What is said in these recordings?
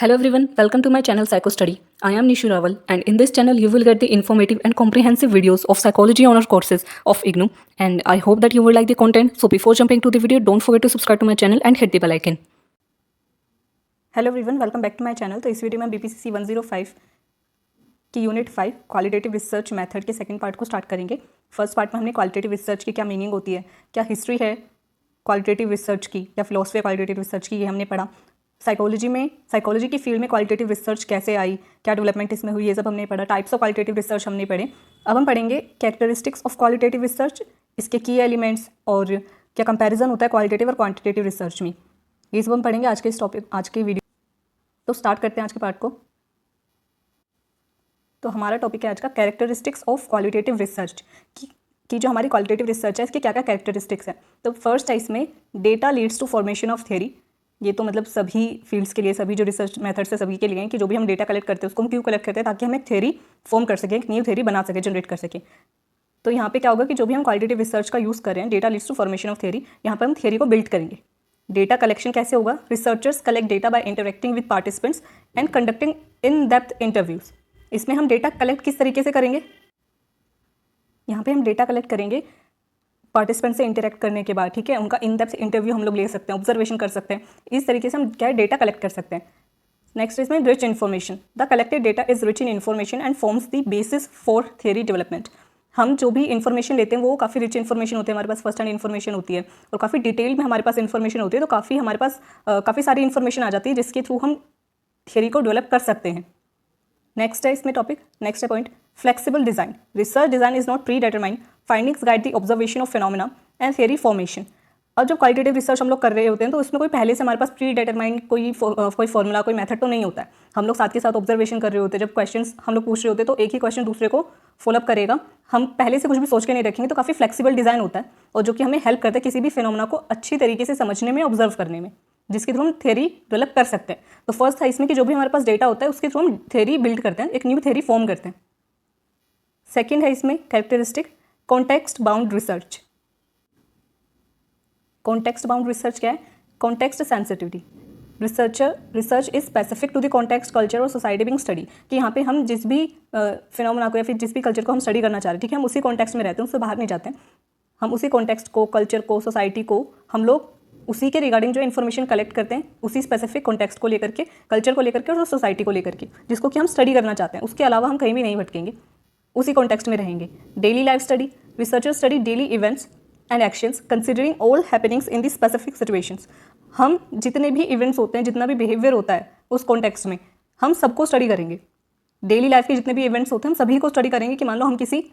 Hello everyone, welcome to my channel Psycho Study. I am Nishu Rawal and in this channel you will get the informative and comprehensive videos of psychology honor courses of IGNOU and I hope that you will like the content. So before jumping to the video, don't forget to subscribe to my channel and hit the bell icon. Hello everyone, welcome back to my channel. तो इस video में BPCC 105 की unit 5 qualitative research method के second part को start करेंगे. First part में हमने qualitative research की क्या मीनिंग होती है, क्या हिस्ट्री है क्वालिटेटिव रिसर्च की या फिलोसफी क्वालिटेटिव रिसर्च की, ये हमने पढ़ा. साइकोलॉजी की फील्ड में क्वालिटेटिव रिसर्च कैसे आई, क्या डेवलपमेंट इसमें हुई, ये सब हमने पढ़ा. टाइप्स ऑफ क्वालिटेटिव रिसर्च हमने पढ़े. अब हम पढ़ेंगे कैरेक्टरिस्टिक्स ऑफ क्वालिटेटिव रिसर्च, इसके की एलिमेंट्स और क्या कंपैरिजन होता है क्वालिटेटिव और क्वांटिटेटिव रिसर्च में. ये सब हम पढ़ेंगे आज के इस टॉपिक, आज के वीडियो. तो स्टार्ट करते हैं आज के पार्ट को. तो हमारा टॉपिक है आज का कैरेक्टरिस्टिक्स ऑफ क्वालिटेटिव रिसर्च की जो हमारी क्वालिटेटिव रिसर्च है इसके क्या क्या कैरेक्टरिस्टिक्स हैं. तो फर्स्ट है इसमें data leads to formation of theory. ये तो मतलब सभी फील्ड्स के लिए, सभी जो रिसर्च मेथड्स है सभी के लिए हैं कि जो भी हम डेटा कलेक्ट करते हैं उसको हम क्यों कलेक्ट करते हैं, ताकि हम एक थ्योरी फॉर्म कर सकें, एक न्यू थ्योरी बना सकें, जनरेट कर सकें. तो यहाँ पे क्या होगा कि जो भी हम क्वालिटेटिव रिसर्च का यूज़ कर रहे हैं, data leads to formation of theory, यहाँ पर हम थ्योरी को बिल्ड करेंगे. डेटा कलेक्शन कैसे होगा? Researchers collect data bye interacting with participants and conducting in depth interviews. इसमें हम डेटा कलेक्ट किस तरीके से करेंगे? यहाँ पे हम डेटा कलेक्ट करेंगे पार्टिसिपेंट से इंटरेक्ट करने के बाद, ठीक है, उनका इन डेप्थ इंटरव्यू हम लोग ले सकते हैं, ऑब्जर्वेशन कर सकते हैं. इस तरीके से हम क्या डेटा कलेक्ट कर सकते हैं. नेक्स्ट इसमें rich information. The collected data is rich in information and forms the basis for theory development. हम जो भी इन्फॉर्मेशन लेते हैं वो काफ़ी रिच इन्फॉर्मेशन होती है, हमारे पास फर्स्ट हैंड इन्फॉर्मेशन होती है और काफ़ी डिटेल में हमारे पास इन्फॉर्मेशन होती है. तो काफ़ी हमारे पास काफ़ी सारी इन्फॉर्मेशन आ जाती है जिसके थ्रू हम थ्योरी को डेवलप कर सकते हैं. नेक्स्ट है इसमें टॉपिक, नेक्स्ट है point, flexible design. Research design is not pre determined, findings guide the observation of phenomena and theory formation. अब जब क्वालिटेटिव रिसर्च हम लोग कर रहे होते हैं तो उसमें कोई पहले से हमारे पास प्री डिटरमाइंड कोई फॉर्मूला, कोई मेथड तो नहीं होता है. हम लोग साथ के साथ ऑब्जर्वेशन कर रहे होते हैं. जब क्वेश्चंस हम लोग पूछ रहे होते हैं तो एक ही क्वेश्चन दूसरे को फॉलोअप करेगा. हम पहले से कुछ भी सोच के नहीं रखेंगे. तो काफ़ी फ्लेक्सिबल डिज़ाइन होता है और जो कि हमें हेल्प करता है किसी भी फिनोमेना को अच्छी तरीके से समझने में, ऑब्जर्व करने में, जिसके थ्रू हम थ्योरी डेवलप कर सकते हैं. तो फर्स्ट था इसमें कि जो भी हमारे पास डेटा होता है उसके थ्रू हम थ्योरी बिल्ड करते हैं, एक न्यू थ्योरी फॉर्म करते हैं. सेकेंड है इसमें characteristic context bound research. Context bound research क्या है? Context sensitivity. Research is specific to the context, culture और सोसाइटी बिंग स्टडी. कि यहाँ पे हम जिस भी फिनोमेना को या फिर जिस भी कल्चर को हम स्टडी करना चाह रहे हैं, ठीक है, हम उसी कॉन्टेक्स्ट में रहते हैं, उससे बाहर नहीं जाते हैं. हम उसी कॉन्टेक्स्ट को, कल्चर को, सोसाइटी को हम लोग उसी के रिगार्डिंग जो इन्फॉर्मेशन कलेक्ट करते हैं उसी स्पेसिफिक कॉन्टेक्स्ट को लेकर के, कल्चर को लेकर के और सोसाइटी को लेकर के, जिसको कि हम स्टडी करना चाहते हैं. उसके अलावा हम कहीं भी नहीं भटकेंगे, उसी कॉन्टेक्स्ट में रहेंगे. Daily life study. Researchers study daily events and actions considering all happenings in the specific situations. हम जितने भी इवेंट्स होते हैं, जितना भी बिहेवियर होता है उस कॉन्टेक्स्ट में, हम सबको स्टडी करेंगे. डेली लाइफ के जितने भी इवेंट्स होते हैं हम सभी को स्टडी करेंगे. कि मान लो हम किसी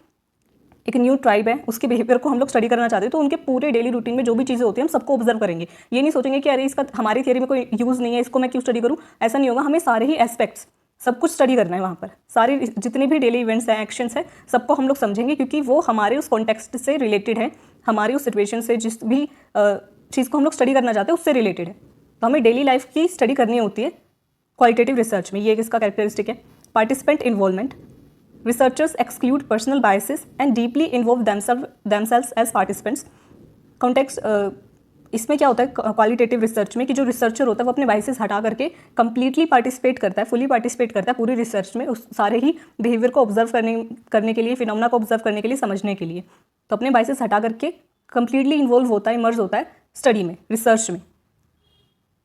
एक न्यू ट्राइब है, उसके बिहेवियर को हम लोग स्टडी करना चाहते हैं तो उनके पूरे डेली रूटीन में जो भी चीज़ें होती हैं हम सबको ऑब्जर्व करेंगे. ये नहीं सोचेंगे कि अरे इसका हमारी थियरी में कोई यूज़ नहीं है, इसको मैं क्यों स्टडी करूँ. ऐसा नहीं होगा. हमें सारे ही एस्पेक्ट्स, सब कुछ स्टडी करना है. वहाँ पर सारे जितने भी डेली इवेंट्स हैं, एक्शंस हैं, सबको हम लोग समझेंगे क्योंकि वो हमारे उस कॉन्टेक्स्ट से रिलेटेड है, हमारी उस सिचुएशन से, जिस भी चीज़ को हम लोग स्टडी करना चाहते हैं उससे रिलेटेड है. तो हमें डेली लाइफ की स्टडी करनी होती है क्वालिटेटिव रिसर्च में. ये इसका कैरेक्टरिस्टिक है. Participant involvement. Researchers exclude personal biases and deeply involve themselves as participants. Context इसमें क्या होता है क्वालिटेटिव रिसर्च में कि जो रिसर्चर होता है वो अपने बाइसेस हटा करके कंप्लीटली पार्टिसिपेट करता है, फुली पार्टिसिपेट करता है पूरी रिसर्च में, उस सारे ही बिहेवियर को ऑब्जर्व करने के लिए, फिनोमेना को ऑब्जर्व करने के लिए, समझने के लिए. तो अपने बाइसेस हटा करके कंप्लीटली इन्वॉल्व होता है, इमर्ज होता है स्टडी में, रिसर्च में.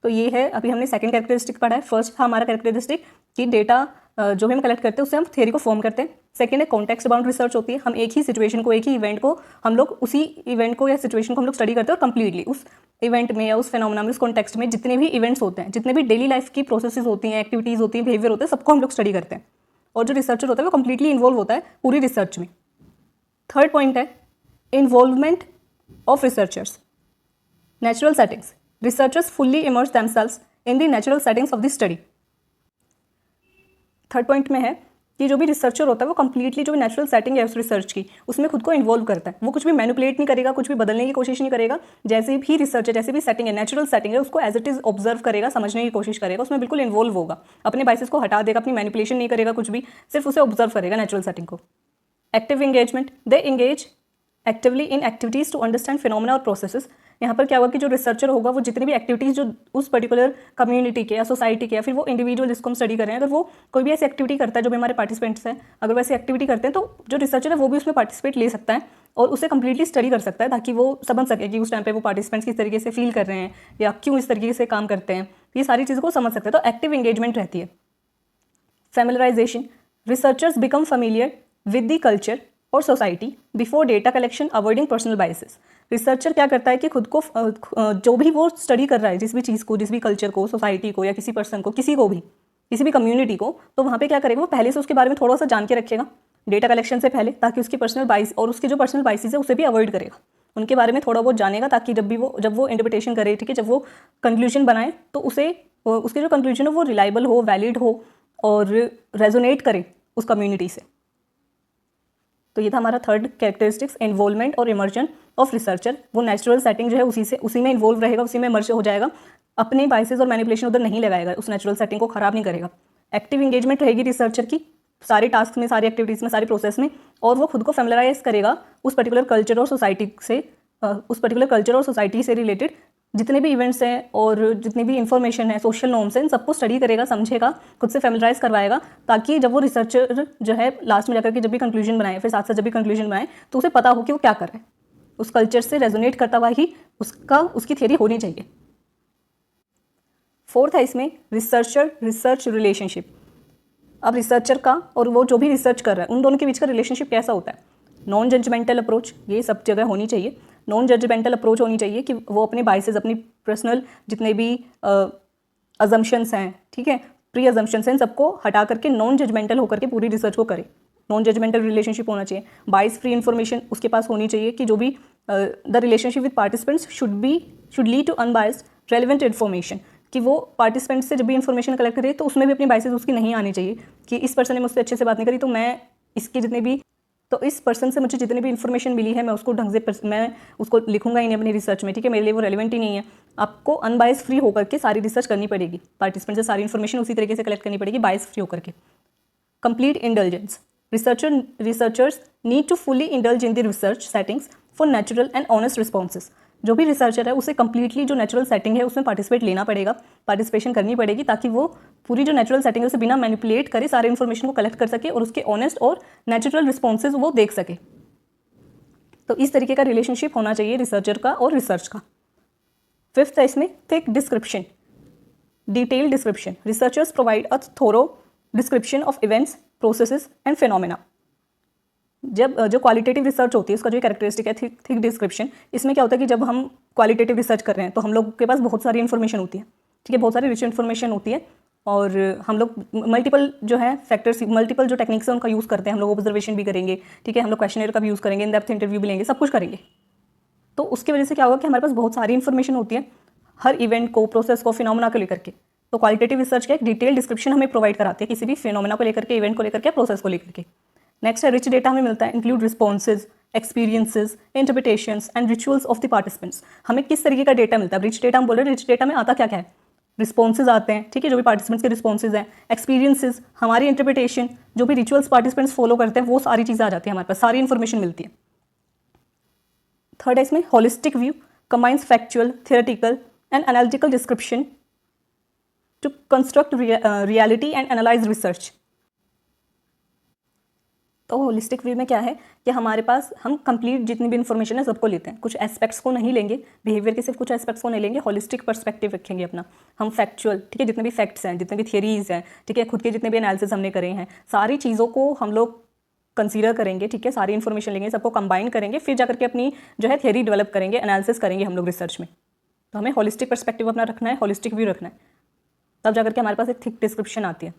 तो ये है, अभी हमने सेकंड कैरेक्टरिस्टिक पढ़ा है. फर्स्ट था हमारा कैरेक्टरिस्टिक कि डेटा जो भी हम कलेक्ट करते हैं उससे हम थ्योरी को फॉर्म करते हैं. सेकंड है कॉन्टेक्स्ट बाउंड रिसर्च होती है. हम एक ही सिचुएशन को, एक ही इवेंट को, हम लोग उसी इवेंट को या सिचुएशन को हम लोग स्टडी करते हैं और कंप्लीटली उस इवेंट में या उस फिनोमेना में, उस कॉन्टेक्स्ट में जितने भी इवेंट्स होते हैं, जितने भी डेली लाइफ की प्रोसेसेस होती हैं, एक्टिविटीज़ होती हैं, बिहेवियर होते हैं, सबको हम लोग स्टडी करते हैं. और जो रिसर्चर होता है वो कंप्लीटली इन्वॉल्व होता है पूरी रिसर्च में. थर्ड पॉइंट है involvement of researchers. Natural settings. Researchers fully immerse themselves in the natural settings of the study. Third point में है कि जो भी रिसर्चर होता है वो कंप्लीटली जो भी नेचुरल सेटिंग है उस रिसर्च की, उसमें खुद को इन्वॉल्व करता है. वो कुछ भी मैनिपुलेट नहीं करेगा, कुछ भी बदलने की कोशिश नहीं करेगा. जैसे भी रिसर्च है, जैसे भी सेटिंग है, नेचुरल सेटिंग है, उसको एज इट इज ऑब्जर्व करेगा, समझने की कोशिश करेगा, उसमें बिल्कुल इन्वॉल्व होगा. अपने बाइसेस को हटा देगा, अपनी मैनिपुलेशन नहीं करेगा, कुछ भी, सिर्फ उसे ऑब्जर्व करेगा नेचुरल सेटिंग को. Active engagement. They engage actively in activities to understand phenomena और प्रोसेसेस यहाँ पर क्या होगा कि जो रिसर्चर होगा वो जितनी भी एक्टिविटीज़ जो उस पर्टिकुलर कम्युनिटी के या सोसाइटी के या फिर वो इंडिविजुअल जिसको हम स्टडी कर रहे हैं, अगर वो कोई भी ऐसी एक्टिविटी करता है, जो भी हमारे पार्टिसिपेंट्स हैं अगर वो ऐसी एक्टिविटी करते हैं, तो जो रिसर्चर है वो भी उसमें पार्टिसिपेट ले सकता है और उसे कंप्लीटली स्टडी कर सकता है, ताकि वो समझ सके कि उस टाइम पे वो पार्टिसिपेंट्स किस तरीके से फील कर रहे हैं या क्यों इस तरीके से काम करते हैं, ये सारी चीज़ों को समझ सकते हैं। तो एक्टिव एंगेजमेंट रहती है। Familiarisation, researchers become familiar with the culture और society before data collection, avoiding personal biases. Researcher क्या करता है कि खुद को जो भी वो स्टडी कर रहा है, जिस भी चीज़ को, जिस भी कल्चर को, सोसाइटी को या किसी पर्सन को, किसी को भी, किसी भी कम्युनिटी को, तो वहाँ पे क्या करेगा, वो पहले से उसके बारे में थोड़ा सा जान के रखेगा डेटा कलेक्शन से पहले, ताकि उसकी पर्सनल बाइस और उसकी जो पर्सनल बाइसेस है उसे भी अवॉइड करेगा, उनके बारे में थोड़ा बहुत जानेगा, ताकि जब वो इंटरप्रिटेशन करे, ठीक है, जब वो कंक्लूजन बनाए तो उसके जो कंक्लूजन हो वो रिलायबल हो, वैलिड हो और रेजोनेट करे उस कम्युनिटी से। तो ये था हमारा थर्ड कैरेक्टरिस्टिक्स, इन्वॉल्वमेंट और इमर्जन ऑफ रिसर्चर। वो नेचुरल सेटिंग जो है उसी में इन्वॉल्व रहेगा, उसी में इमर्ज हो जाएगा, अपने बाइसेस और मैनिपुलेशन उधर नहीं लगाएगा, उस नेचुरल सेटिंग को खराब नहीं करेगा। एक्टिव इंगेजमेंट रहेगी रिसर्चर की सारे टास्क में, सारी एक्टिविटीज़ में, सारी प्रोसेस में, और वो खुद को फैमिलराइज करेगा उस पर्टिकुलर कल्चर और सोसाइटी से रिलेटेड जितने भी इवेंट्स हैं और जितनी भी इंफॉर्मेशन है, सोशल नॉर्म्स हैं, इन सबको स्टडी करेगा, समझेगा, खुद से फैमिलराइज करवाएगा, ताकि जब वो रिसर्चर जो है लास्ट में जाकर के जब भी कंक्लूजन बनाए, फिर साथ साथ जब भी कंक्लूजन बनाए, तो उसे पता हो कि वो क्या कर रहा है, उस कल्चर से रेजोनेट करता हुआ ही उसकी थियरी होनी चाहिए। फोर्थ है इसमें रिसर्चर रिसर्च रिलेशनशिप। अब रिसर्चर का और वो जो भी रिसर्च कर रहा है, उन दोनों के बीच का रिलेशनशिप कैसा होता है? नॉन जजमेंटल अप्रोच, ये सब जगह होनी चाहिए। नॉन जजमेंटल अप्रोच होनी चाहिए कि वो अपने बाइसेस, अपनी पर्सनल जितने भी अजम्पशंस हैं, ठीक है, प्री अजम्पशंस हैं, सबको हटा करके नॉन जजमेंटल होकर के पूरी रिसर्च को करे। नॉन जजमेंटल रिलेशनशिप होना चाहिए। बाइस फ्री इन्फॉर्मेशन उसके पास होनी चाहिए कि जो भी the relationship with participants should lead to unbiased relevant information, कि वो पार्टिसिपेंट से जब भी इन्फॉर्मेशन कलेक्ट करे तो उसमें भी अपनी बाइसेस उसकी नहीं आनी चाहिए कि इस पर्सन ने मुझसे अच्छे से बात नहीं करी, तो इस पर्सन से मुझे जितनी भी इन्फॉर्मेशन मिली है मैं उसको ढंग से मैं उसको लिखूंगा ही नहीं अपनी रिसर्च में, ठीक है, मेरे लिए वो रेलिवेंट ही नहीं है। आपको अनबायस फ्री होकर के सारी रिसर्च करनी पड़ेगी, पार्टिसिपेंट से सारी इन्फॉर्मेशन उसी तरीके से कलेक्ट करनी पड़ेगी, बायस फ्री होकर के। Complete indulgence, researchers need to fully indulge in the research settings for natural and honest responses. जो भी रिसर्चर है उसे कंप्लीटली जो नेचुरल सेटिंग है उसमें पार्टिसिपेट लेना पड़ेगा, पार्टिसिपेशन करनी पड़ेगी, ताकि वो पूरी जो नेचुरल सेटिंग है उसे बिना मैनिपुलेट करे सारे इन्फॉर्मेशन को कलेक्ट कर सके और उसके ऑनेस्ट और नेचुरल रिस्पॉन्सेज वो देख सके। तो इस तरीके का रिलेशनशिप होना चाहिए रिसर्चर का और रिसर्च का। फिफ्थ है इसमें thick description, detail description. Researchers provide a thorough description of events, processes and phenomena. जब जो क्वालिटेटिव रिसर्च होती है उसका जो कैरेक्टरिस्टिक है थिक डिस्क्रिप्शन, इसमें क्या होता है कि जब हम क्वालिटेटिव रिसर्च कर रहे हैं तो हम लोग के पास बहुत सारी इन्फॉर्मेशन होती है, ठीक है, बहुत सारी रिच इन्फॉर्मेशन होती है, और हम लोग मल्टीपल जो है फैक्टर्स, मल्टीपल जो टेक्निक्स है उनका यूज़ करते हैं। हम लोग ऑब्जर्वेशन भी करेंगे, ठीक है, हम लोग क्वेश्चनर का भी यूज़ करेंगे, इन डेप्थ इंटरव्यू भी लेंगे, सब कुछ करेंगे। तो उसकी वजह से क्या होगा कि हमारे पास बहुत सारी इन्फॉर्मेशन होती है हर इवेंट को, प्रोसेस को, फिनोमेना को लेकर के। तो क्वालिटेटिव रिसर्च का एक डिटेल डिस्क्रिप्शन हमें प्रोवाइड कराती है किसी भी फिनोमेना को लेकर के, इवेंट को लेकर के, प्रोसेस को लेकर के। नेक्स्ट है रिच डेटा हमें मिलता है, include responses, experiences, interpretations and rituals of the participants. हमें किस तरीके का डेटा मिलता है? रिच डेटा हम बोल रहे हैं, रिच डेटा में आता क्या क्या है? रिस्पॉन्सेज आते हैं, ठीक है, जो भी पार्टिसिपेंट्स के रिस्पॉन्सेज हैं, एक्सपीरियंसेस, हमारी इंटरप्रिटेशन, जो भी रिचुअल्स पार्टिसिपेंट्स फॉलो करते हैं, वो सारी चीज़ें आ जाती है हमारे पास, सारी इन्फॉर्मेशन मिलती है। थर्ड है इसमें holistic view, combines factual, theoretical and analytical description to construct reality and analyse research. तो होलिस्टिक व्यू में क्या है कि हमारे पास हम कंप्लीट जितनी भी इन्फॉर्मेशन है सबको लेते हैं, कुछ एस्पेक्ट्स को नहीं लेंगे, बिहेवियर के सिर्फ कुछ एस्पेक्ट्स को नहीं लेंगे, होलिस्टिक पर्सपेक्टिव रखेंगे अपना। हम फैक्चुअल, ठीक है, जितने भी फैक्ट्स हैं, जितने भी थियरीज़ हैं, ठीक है, खुद के जितने भी एनालिसिस हमने करे हैं, सारी चीज़ों को हम लोग कंसीडर करेंगे, ठीक है, सारी इन्फॉर्मेशन लेंगे, सबको कंबाइन करेंगे, फिर जाकर के अपनी जो है थियरी डेवलप करेंगे, एनालिसिस करेंगे हम लोग रिसर्च में। तो हमें होलिस्टिक पर्सपेक्टिव अपना रखना है, होलिस्टिक व्यू रखना है, तब जाकर के हमारे पास एक थिक डिस्क्रिप्शन आती है।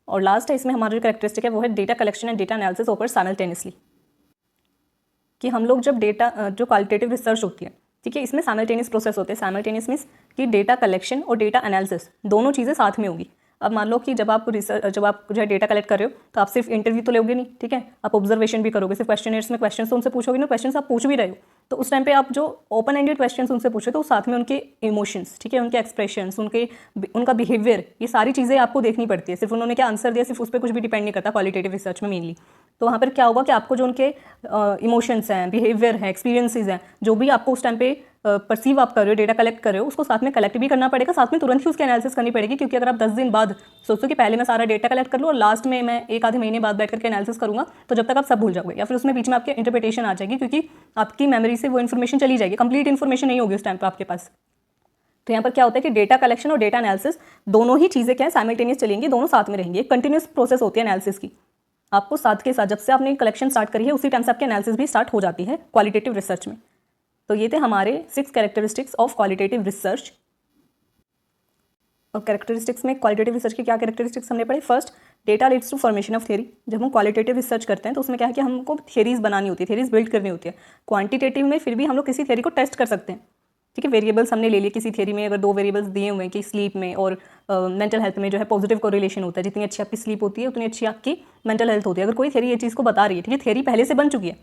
और लास्ट है इसमें हमारा जो कैरेक्टरिस्टिक है वो है data collection and data analysis ओकर साइमल्टेनियसली, कि हम लोग जब डेटा जो क्वालिटेटिव रिसर्च होती है, ठीक है, इसमें साइमल्टेनियस प्रोसेस होते हैं। साइमल्टेनियस मीन्स कि डेटा कलेक्शन और डेटा एनालिसिस दोनों चीज़ें साथ में होंगी। अब मान लो कि जब आप जो है डेटा कलेक्ट कर रहे हो तो आप सिर्फ इंटरव्यू तो लोगे नहीं, ठीक है, आप ऑब्जर्वेशन भी करोगे, सिर्फ क्वेश्चनर्स में क्वेश्चन तो उनसे पूछोगे ना, क्वेश्चन आप पूछ भी रहे हो, तो उस टाइम पे आप जो ओपन एंडेड क्वेश्चन उनसे पूछो तो साथ में उनके इमोशंस, ठीक है, उनके एक्सप्रेशंस, उनका बिहेवियर, ये सारी चीज़ें आपको देखनी पड़ती है। सिर्फ उन्होंने क्या आंसर दिया, सिर्फ उस पर कुछ भी डिपेंड नहीं करता क्वालिटेटिव रिसर्च में मेनली। तो वहाँ पर क्या होगा कि आपको जो उनके इमोशंस हैं, बिहेवियर है, एक्सपीरियंसेस हैं, जो भी आपको उस टाइम पे परसीव आप कर रहे हो, डेटा कलेक्ट कर रहे हो, उसको साथ में कलेक्ट भी करना पड़ेगा, साथ में तुरंत ही उसकी एनालिसिस करनी पड़ेगी। क्योंकि अगर आप 10 दिन बाद सोचो कि पहले मैं सारा डेटा कलेक्ट कर लूँ और लास्ट में मैं एक आधे महीने बाद बैठ करके एनालिसिस करूँगा, तो जब तक आप सब भूल जाओगे या फिर उसमें बीच में आपके इंटरप्रिटेशन आ जाएगी, क्योंकि आपकी मेमोरी से वो इन्फॉर्मेशन चली जाएगी, कंप्लीट इन्फॉर्मेशन नहीं होगी उस टाइम पर आपके पास। तो यहाँ पर क्या होता है कि डेटा कलेक्शन और डेटा एनालिसिस दोनों ही चीज़ें क्या है, साइमल्टेनियस चलेंगी, दोनों साथ में रहेंगी। एक कंटिन्यूस प्रोसेस होती है एनालिसिस की, आपको साथ के साथ जब से आपने कलेक्शन स्टार्ट करी है उसी टाइम से आपकी एनालिसिस भी स्टार्ट हो जाती है क्वालिटेटिव रिसर्च में। तो ये थे हमारे 6 कैरेक्टरिस्टिक्स ऑफ क्वालिटेटिव रिसर्च। और कैरेक्टरिस्टिक्स में क्वालिटेटिव रिसर्च की क्या कैरेक्टरिस्टिक्स हमने पढ़े? First, data leads to formation of theory. जब हम क्वालिटेटिव रिसर्च करते हैं तो उसमें क्या है कि हमको थियरीज बनानी होती है, थियरीज बिल्ड करनी होती है। क्वांटिटेटिव में फिर भी हम लोग किसी थियरी को टेस्ट कर सकते हैं, ठीक है। वेरिएबल्स हमने ले लिए किसी थियरी में, अगर 2 वेरिएबल्स दिए हुए हैं कि स्लीप में और मेंटल हेल्थ में जो है पॉजिटिव कोरिलेशन होता है, जितनी अच्छी आपकी स्लीप होती है उतनी अच्छी आपकी मेंटल हेल्थ होती है। अगर कोई थियरी ये चीज़ को बता रही है, ठीक है, थियरी पहले से बन चुकी है,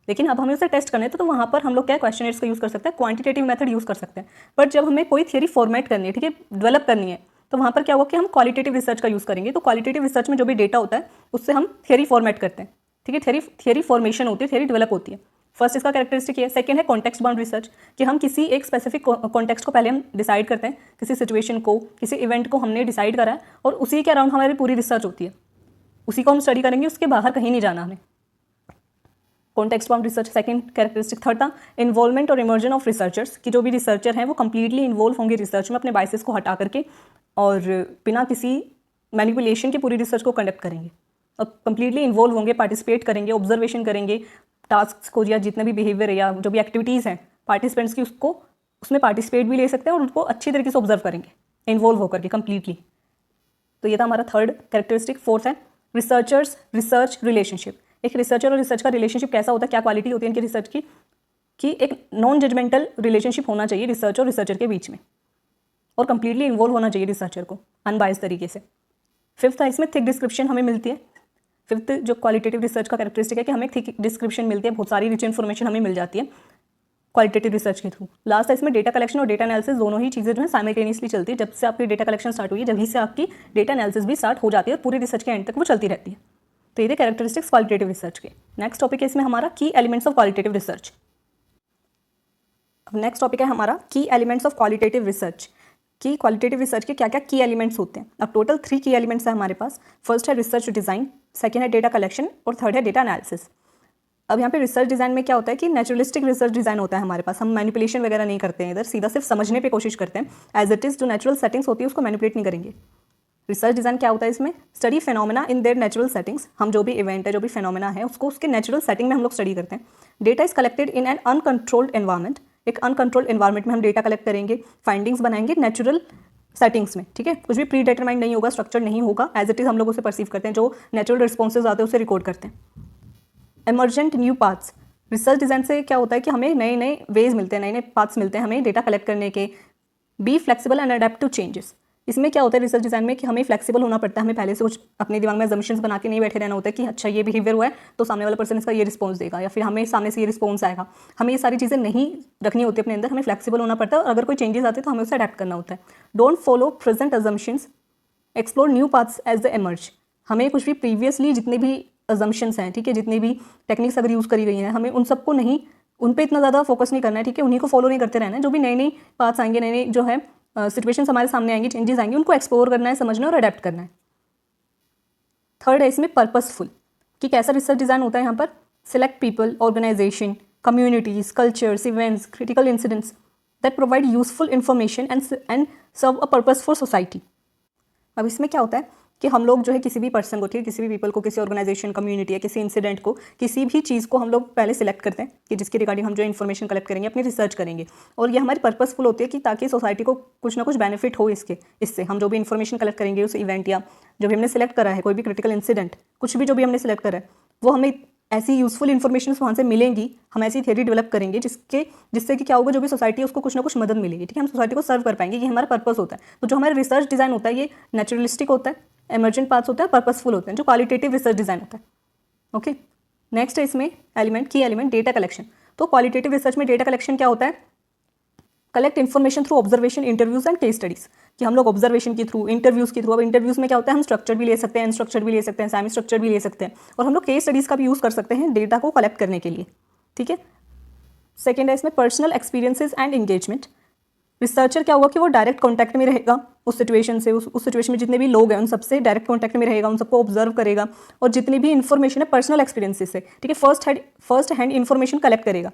लेकिन अब हमें उसे टेस्ट करना है, तो वहाँ पर हम लोग क्या क्वेश्चनर्स का यूज़ कर सकते हैं, क्वांटिटेटिव मेथड यूज़ कर सकते हैं। बट जब हमें कोई थियरी फॉर्मेट करनी है, ठीक है, डेवलप करनी है, तो वहाँ पर क्या होगा कि हम क्वालिटेटिव रिसर्च का यूज़ करेंगे। तो क्वालिटेटिव रिसर्च में जो भी डेटा होता है उससे हम थियरी फॉर्मेट करते हैं, ठीक है। थियरी फॉर्मेशन होती है, थियरी डेवलप होती है। फर्स्ट इसका कैरेक्टरिस्टिक है। सेकंड है कॉन्टेक्स्ट बाउंड रिसर्च, कि हम किसी एक स्पेसिफिक कॉन्टेक्स्ट को पहले हम डिसाइड करते हैं, किसी सिचुएशन को, किसी इवेंट को हमने डिसाइड करा है और उसी के अराउंड हमारी पूरी रिसर्च होती है, उसी को हम स्टडी करेंगे, उसके बाहर कहीं नहीं जाना हमें। Context bound research second characteristic. Third था इन्वॉल्वमेंट और इमर्जन ऑफ रिसर्चर्स, कि जो भी रिसर्चर हैं वो कंप्लीटली इन्वॉल्व होंगे रिसर्च में, अपने बायसेस को हटा करके और बिना किसी मैनिपुलेशन के पूरी रिसर्च को कंडक्ट करेंगे और कंप्लीटली इन्वॉल्व होंगे, पार्टिसिपेट करेंगे, ऑब्जर्वेशन करेंगे, टास्क को या जितने भी बिहेवियर या जो भी एक्टिविटीज़ हैं पार्टिसिपेंट्स की, उसको उसमें पार्टिसिपेट भी ले सकते हैं और उनको अच्छी तरीके से ऑब्जर्व करेंगे इन्वॉल्व होकर के कंप्लीटली। तो ये था हमारा थर्ड कैरेक्टरिस्टिक। फोर्थ है रिसर्चर्स रिसर्च रिलेशनशिप। एक रिसर्चर और रिसर्च का रिलेशनशिप कैसा होता है, क्या क्वालिटी होती है इनकी रिसर्च की, कि एक नॉन जजमेंटल रिलेशनशिप होना चाहिए रिसर्च और रिसर्चर के बीच में, और कंप्लीटली इन्वॉल्व होना चाहिए रिसर्चर को अनबायस्ड तरीके से। फिफ्थ है इसमें थिक डिस्क्रिप्शन हमें मिलती है। फिफ्थ जो क्वालिटेटिव रिसर्च का कैरेक्टरिस्टिक है कि हमें थिक डिस्क्रिप्शन मिलती है, बहुत सारी रिच इन्फॉर्मेशन हमें मिल जाती है क्वालिटेटिव रिसर्च के थ्रू। लास्ट है इसमें डेटा कलेक्शन और डेटा एनालिसिस, दोनों ही चीज़ें जो है साइमल्टेनियसली चलती है। जब से आपकी डेटा कलेक्शन स्टार्ट हुई है, जब से आपकी डेटा एनालिसिस भी स्टार्ट हो जाती है और पूरी रिसर्च के एंड तक वो चलती रहती है। तो ये थे कैरेक्टरिस्टिक्स क्वालिटेटिव रिसर्च के। नेक्स्ट टॉपिक है इसमें हमारा की एलिमेंट्स ऑफ क्वालिटेटिव रिसर्च। अब नेक्स्ट टॉपिक है हमारा की एलिमेंट्स ऑफ क्वालिटेटिव रिसर्च, कि क्वालिटेटिव रिसर्च के क्या क्या की एलिमेंट्स होते हैं। अब टोटल 3 की एलिमेंट्स है हमारे पास। फर्स्ट है रिसर्च डिज़ाइन, सेकंड है डेटा कलेक्शन और थर्ड है डेटा एनालिसिस। अब यहाँ पे रिसर्च डिज़ाइन में क्या होता है कि नेचुरलिस्टिक रिसर्च डिज़ाइन होता है हमारे पास, हम मैनिपुलेशन वगैरह नहीं करते हैं, इधर सीधा सिर्फ समझने पे कोशिश करते हैं, एज इट इज़ जो नेचुरल सेटिंग्स होती है उसको मैनिपुलेट नहीं करेंगे। रिसर्च डिज़ाइन क्या होता है इसमें, study phenomena in their natural settings, हम जो भी इवेंट है, जो भी फिनोमेना है, उसको उसके नेचुरल सेटिंग में हम लोग स्टडी करते हैं। Data is collected in an uncontrolled environment, एक अनकंट्रोल्ड एनवायरमेंट में हम डेटा कलेक्ट करेंगे, फाइंडिंग्स बनाएंगे नेचुरल सेटिंग्स में, ठीक है। कुछ भी प्री डिटरमाइंड नहीं होगा, स्ट्रक्चर नहीं होगा, एज इट इज़ हम लोग उसे परसीव करते हैं, जो नेचुरल रिस्पॉन्सेज आते हैं उसे रिकॉर्ड करते हैं। Emergent new paths, research design से क्या होता है कि हमें नए नए वेज मिलते हैं, नए नए पाथ्स मिलते हैं हमें डेटा कलेक्ट करने के। Be flexible and adept to changes, इसमें क्या होता है रिसर्च डिज़ाइन में कि हमें फ्लेक्सिबल होना पड़ता है, हमें पहले से कुछ अपने दिमाग में अजम्पशंस बना के नहीं बैठे रहना होता है कि अच्छा ये बिहेवियर हुआ है तो सामने वाला पर्सन इसका ये रिस्पॉन्स देगा या फिर हमें सामने से ये रिस्पॉन्स आएगा। हमें ये सारी चीज़ें नहीं रखनी होती अपने अंदर, हमें फ्लेक्सिबल होना पड़ता है और अगर कोई चेंजेस आते हैं तो हमें उसे अडेप्ट करना होता है। Don't follow present assumptions, explore new paths as the emerge, हमें कुछ भी प्रीवियसली जितने भी अजम्पशंस हैं, ठीक है, जितनी भी टेक्निक्स अगर यूज़ करी गई हैं, हमें उन सबको नहीं, उन पर इतना ज़्यादा फोकस नहीं करना है, ठीक है, उन्हीं को फॉलो नहीं करते रहना है। जो भी नई नई पाथ्स आएंगे, नई नई जो है सिचुएशंस हमारे सामने आएंगी, चेंजेस आएंगे, उनको एक्सप्लोर करना है, समझना और अडेप्ट करना है। थर्ड है इसमें पर्पसफुल, कि कैसा रिसर्च डिज़ाइन होता है यहाँ पर, select people, organisation, communities, cultures, events, critical incidents that provide useful information and serve a purpose for society. अब इसमें क्या होता है कि हम लोग जो है किसी भी पर्सन को, ठीक है, किसी भी पीपल को, किसी ऑर्गेनाइजेशन, कम्युनिटी या किसी इंसिडेंट को, किसी भी चीज़ को हम लोग पहले सिलेक्ट करते हैं कि जिसके रिगार्डिंग हम जो इन्फॉर्मेशन कलेक्ट करेंगे, अपनी रिसर्च करेंगे, और ये हमारी पर्पसफुल होती है कि ताकि सोसाइटी को कुछ ना कुछ बेनिफिट हो इससे हम जो भी इन्फॉर्मेशन कलेक्ट करेंगे उस इवेंट या जो भी हमने सेलेक्ट करा है, कोई भी क्रिटिकल इंसिडेंट, कुछ भी जो भी हमने सेलेक्ट करा है, वो हमें ऐसी यूजफुल इन्फॉर्मेशन वहाँ से मिलेंगी, हम ऐसी थियरी डेवलप करेंगे जिससे कि क्या होगा, जो भी सोसाइटी है उसको कुछ ना कुछ मदद मिलेगी, ठीक है, हम सोसाइटी को सर्व कर पाएंगे, ये हमारा पर्पस होता है। तो जो हमारा रिसर्च डिज़ाइन होता है ये नेचुरलिस्टिक होता है, एमर्जेंट पाथ्स होता है, पर्पसफुल होते हैं, जो क्वालिटेटिव रिसर्च डिज़ाइन होता है। ओके, नेक्स्ट है इसमें एलिमेंट, की एलिमेंट डेटा कलेक्शन। तो क्वालिटेटिव रिसर्च में डेटा कलेक्शन क्या होता है, collect information through observation, interviews and case studies, कि हम लोग ऑब्जर्वेशन के थ्रू, इंटरव्यूज के थ्रू, अब इंटरव्यूज में क्या होता है हम स्ट्रक्चर भी ले सकते हैं, अनस्ट्रक्चर भी ले सकते हैं, सेमी स्ट्रक्चर भी ले सकते हैं, और हम लोग केस स्टडीज़ का भी यूज़ कर सकते हैं डेटा को कलेक्ट करने के लिए, ठीक है। सेकेंड है इसमें personal experiences and engagement. Researcher क्या होगा कि वो डायरेक्ट कॉन्टैक्ट में रहेगा उस सिचुएशन से, उस सिचुएशन में जितने भी लोग हैं उन सबसे डायरेक्ट कॉन्टैक्ट में रहेगा, उन सबको ऑब्जर्व करेगा और जितनी भी इन्फॉर्मेशन है पर्सनल एक्सपीरियंसेस से, ठीक है, फर्स्ट हैंड इन्फॉर्मेशन कलेक्ट करेगा।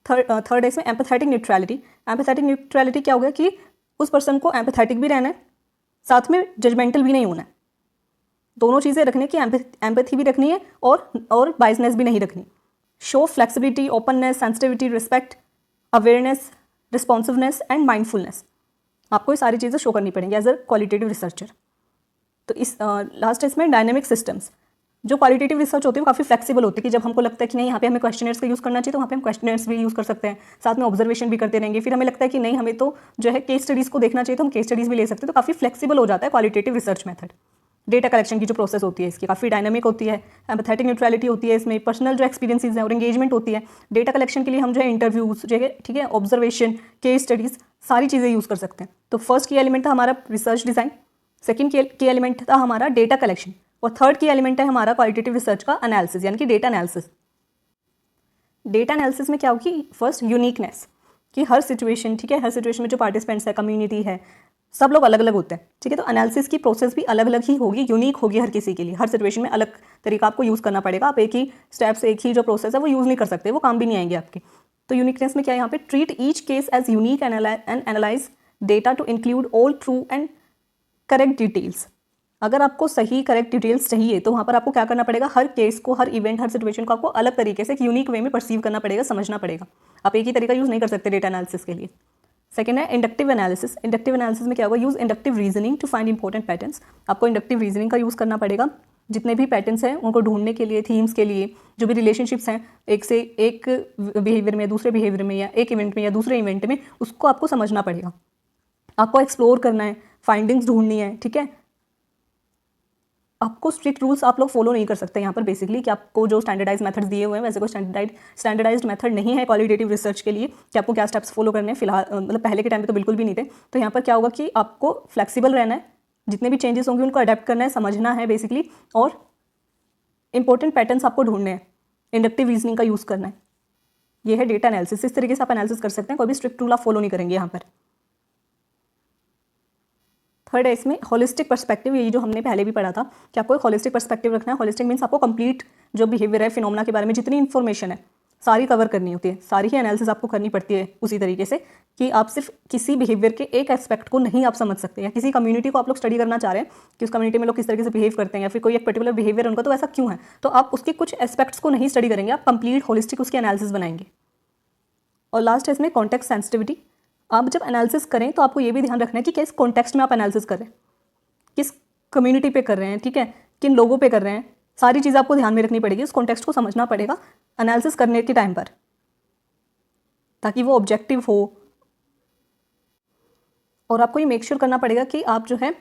थर्ड है इसमें एम्पैथेटिक न्यूट्रलिटी। एम्पैथेटिक न्यूट्रलिटी क्या होगा कि उस पर्सन को एम्पैथेटिक भी रहना है, साथ में जजमेंटल भी नहीं होना है, दोनों चीज़ें रखने की, एम्पैथी भी रखनी है और बायसनेस भी नहीं रखनी। Show flexibility, openness, sensitivity, respect, awareness, responsiveness and mindfulness. आपको ये सारी चीज़ें शो करनी पड़ेंगी एज अ क्वालिटेटिव रिसर्चर। तो इस लास्ट इसमें डायनेमिक सिस्टम्स। जो क्वालिटेटिव रिसर्च होती है वो काफ़ी फ्लेक्सिबल होती है कि जब हमको लगता है कि नहीं यहाँ पे हमें क्वेश्चनर्स का यूज़ करना चाहिए तो वहाँ पे हम क्वेश्चनर्स भी यूज़ कर सकते हैं, साथ में ऑब्जर्वेशन भी करते रहेंगे। फिर हमें लगता है कि नहीं हमें तो जो है केस स्टडीज़ को देखना चाहिए तो हम केस स्टडीज़ भी ले सकते हैं। तो काफ़ी फ्लेक्सिबल हो जाता है qualitative research method. Data collection की जो प्रोसेस होती है इसकी काफ़ी डायनामिक होती है, एम्पैथेटिक न्यूट्रलिटी होती है इसमें, पर्सनल जो एक्सपीरियंसेस हैं और एंगेजमेंट होती है। डेटा कलेक्शन के लिए हम जो है इंटरव्यूज़ जो है, ठीक है, ऑब्जर्वेशन, केस स्टडीज़, सारी चीज़ें यूज़ कर सकते हैं। तो फर्स्ट की एलिमेंट था हमारा रिसर्च डिज़ाइन, सेकेंड की एलिमेंट था हमारा डेटा कलेक्शन और थर्ड की एलिमेंट है हमारा क्वालिटेटिव रिसर्च का एनालिसिस यानी कि डेटा एनालिसिस। डेटा एनालिसिस में क्या होगी, फर्स्ट यूनिकनेस, कि हर सिचुएशन, ठीक है, हर सिचुएशन में जो पार्टिसिपेंट्स है, कम्युनिटी है, सब लोग अलग अलग होते हैं, ठीक है। तो एनालिसिस की प्रोसेस भी अलग अलग ही होगी, यूनिक होगी हर किसी के लिए, हर सिचुएशन में अलग तरीका आपको यूज़ करना पड़ेगा। आप एक ही स्टेप्स, एक ही जो प्रोसेस है वो यूज़ नहीं कर सकते, वो काम भी नहीं आएंगे आपके। तो यूनिकनेस में क्या है यहाँ पे, treat each case as unique and analyse data to include all true and correct details. अगर आपको सही करेक्ट डिटेल्स चाहिए तो वहाँ पर आपको क्या करना पड़ेगा, हर केस को, हर इवेंट, हर सिचुएशन को आपको अलग तरीके से एक यूनिक वे में परसीव करना पड़ेगा, समझना पड़ेगा। आप एक ही तरीका यूज़ नहीं कर सकते डेटा एनालिसिस के लिए। सेकेंड है इंडक्टिव एनालिसिस। इंडक्टिव एनालिसिस में क्या होगा, use inductive reasoning to find important patterns. आपको इंडक्टिव रीजनिंग का यूज़ करना पड़ेगा जितने भी पैटर्न्स हैं उनको ढूंढने के लिए, थीम्स के लिए, जो भी रिलेशनशिप्स हैं एक से एक बिहेवियर में, दूसरे बिहेवियर में, या एक इवेंट में या दूसरे इवेंट में, उसको आपको समझना पड़ेगा, आपको एक्सप्लोर करना है, फाइंडिंग्स ढूंढनी है, ठीक है। आपको स्ट्रिक्ट रूल्स आप लोग फॉलो नहीं कर सकते यहाँ पर बेसिकली, कि आपको जो स्टैंडर्डाइज मेथड्स दिए हुए हैं वैसे कोई स्टैंडर्डाइज्ड मेथड नहीं है क्वालिटेटिव रिसर्च के लिए कि आपको क्या स्टेप्स फॉलो करने हैं। फिलहाल मतलब पहले के टाइम पे तो बिल्कुल भी नहीं थे। तो यहाँ पर क्या होगा कि आपको फ्लेक्सिबल रहना है, जितने भी चेंजेस होंगे उनको अडेप्ट करना है, समझना है बेसिकली, और इंपॉर्टेंट पैटर्न्स आपको ढूंढने हैं, इंडक्टिव रीजनिंग का यूज़ करना है। ये है डेटा एनालिसिस। इस तरीके से आप एनालिसिस कर सकते हैं, कोई भी स्ट्रिक्ट रूल आप फॉलो नहीं करेंगे यहाँ पर। थर्ड है इसमें होलिस्टिक पर्सपेक्टिव। ये जो हमने पहले भी पढ़ा था कि आपको एक होलिस्टिक पर्सपेक्टिव रखना है। होलिस्टिक मीन्स आपको कंप्लीट जो बिहेवियर है, फिनोमेना के बारे में जितनी इन्फॉर्मेशन है सारी कवर करनी होती है, सारी ही एनालिसिस आपको करनी पड़ती है उसी तरीके से, कि आप सिर्फ किसी बिहेवियर के एक एस्पेक्ट को नहीं आप समझ सकते, या किसी कम्युनिटी को आप लोग स्टडी करना चाह रहे हैं कि उस कम्युनिटी में लोग किस तरीके से बिहेव करते हैं, या फिर कोई एक पर्टिकुलर बिहेवियर उनका तो ऐसा क्यों है, तो आप उसके कुछ एस्पेक्ट्स को नहीं स्टडी करेंगे, आप कंप्लीट होलिस्टिक उसकी एनालिसिस बनाएंगे। और लास्ट है इसमें कॉन्टेक्स्ट सेंसिटिविटी। आप जब एनालिसिस करें तो आपको ये भी ध्यान रखना है कि किस कॉन्टेक्स्ट में आप एनालिसिस करें, किस कम्युनिटी पे कर रहे हैं, ठीक है, किन लोगों पे कर रहे हैं, सारी चीज़ आपको ध्यान में रखनी पड़ेगी, उस कॉन्टेक्स्ट को समझना पड़ेगा एनालिसिस करने के टाइम पर, ताकि वो ऑब्जेक्टिव हो। और आपको ये मेक श्योर करना पड़ेगा कि आप जो है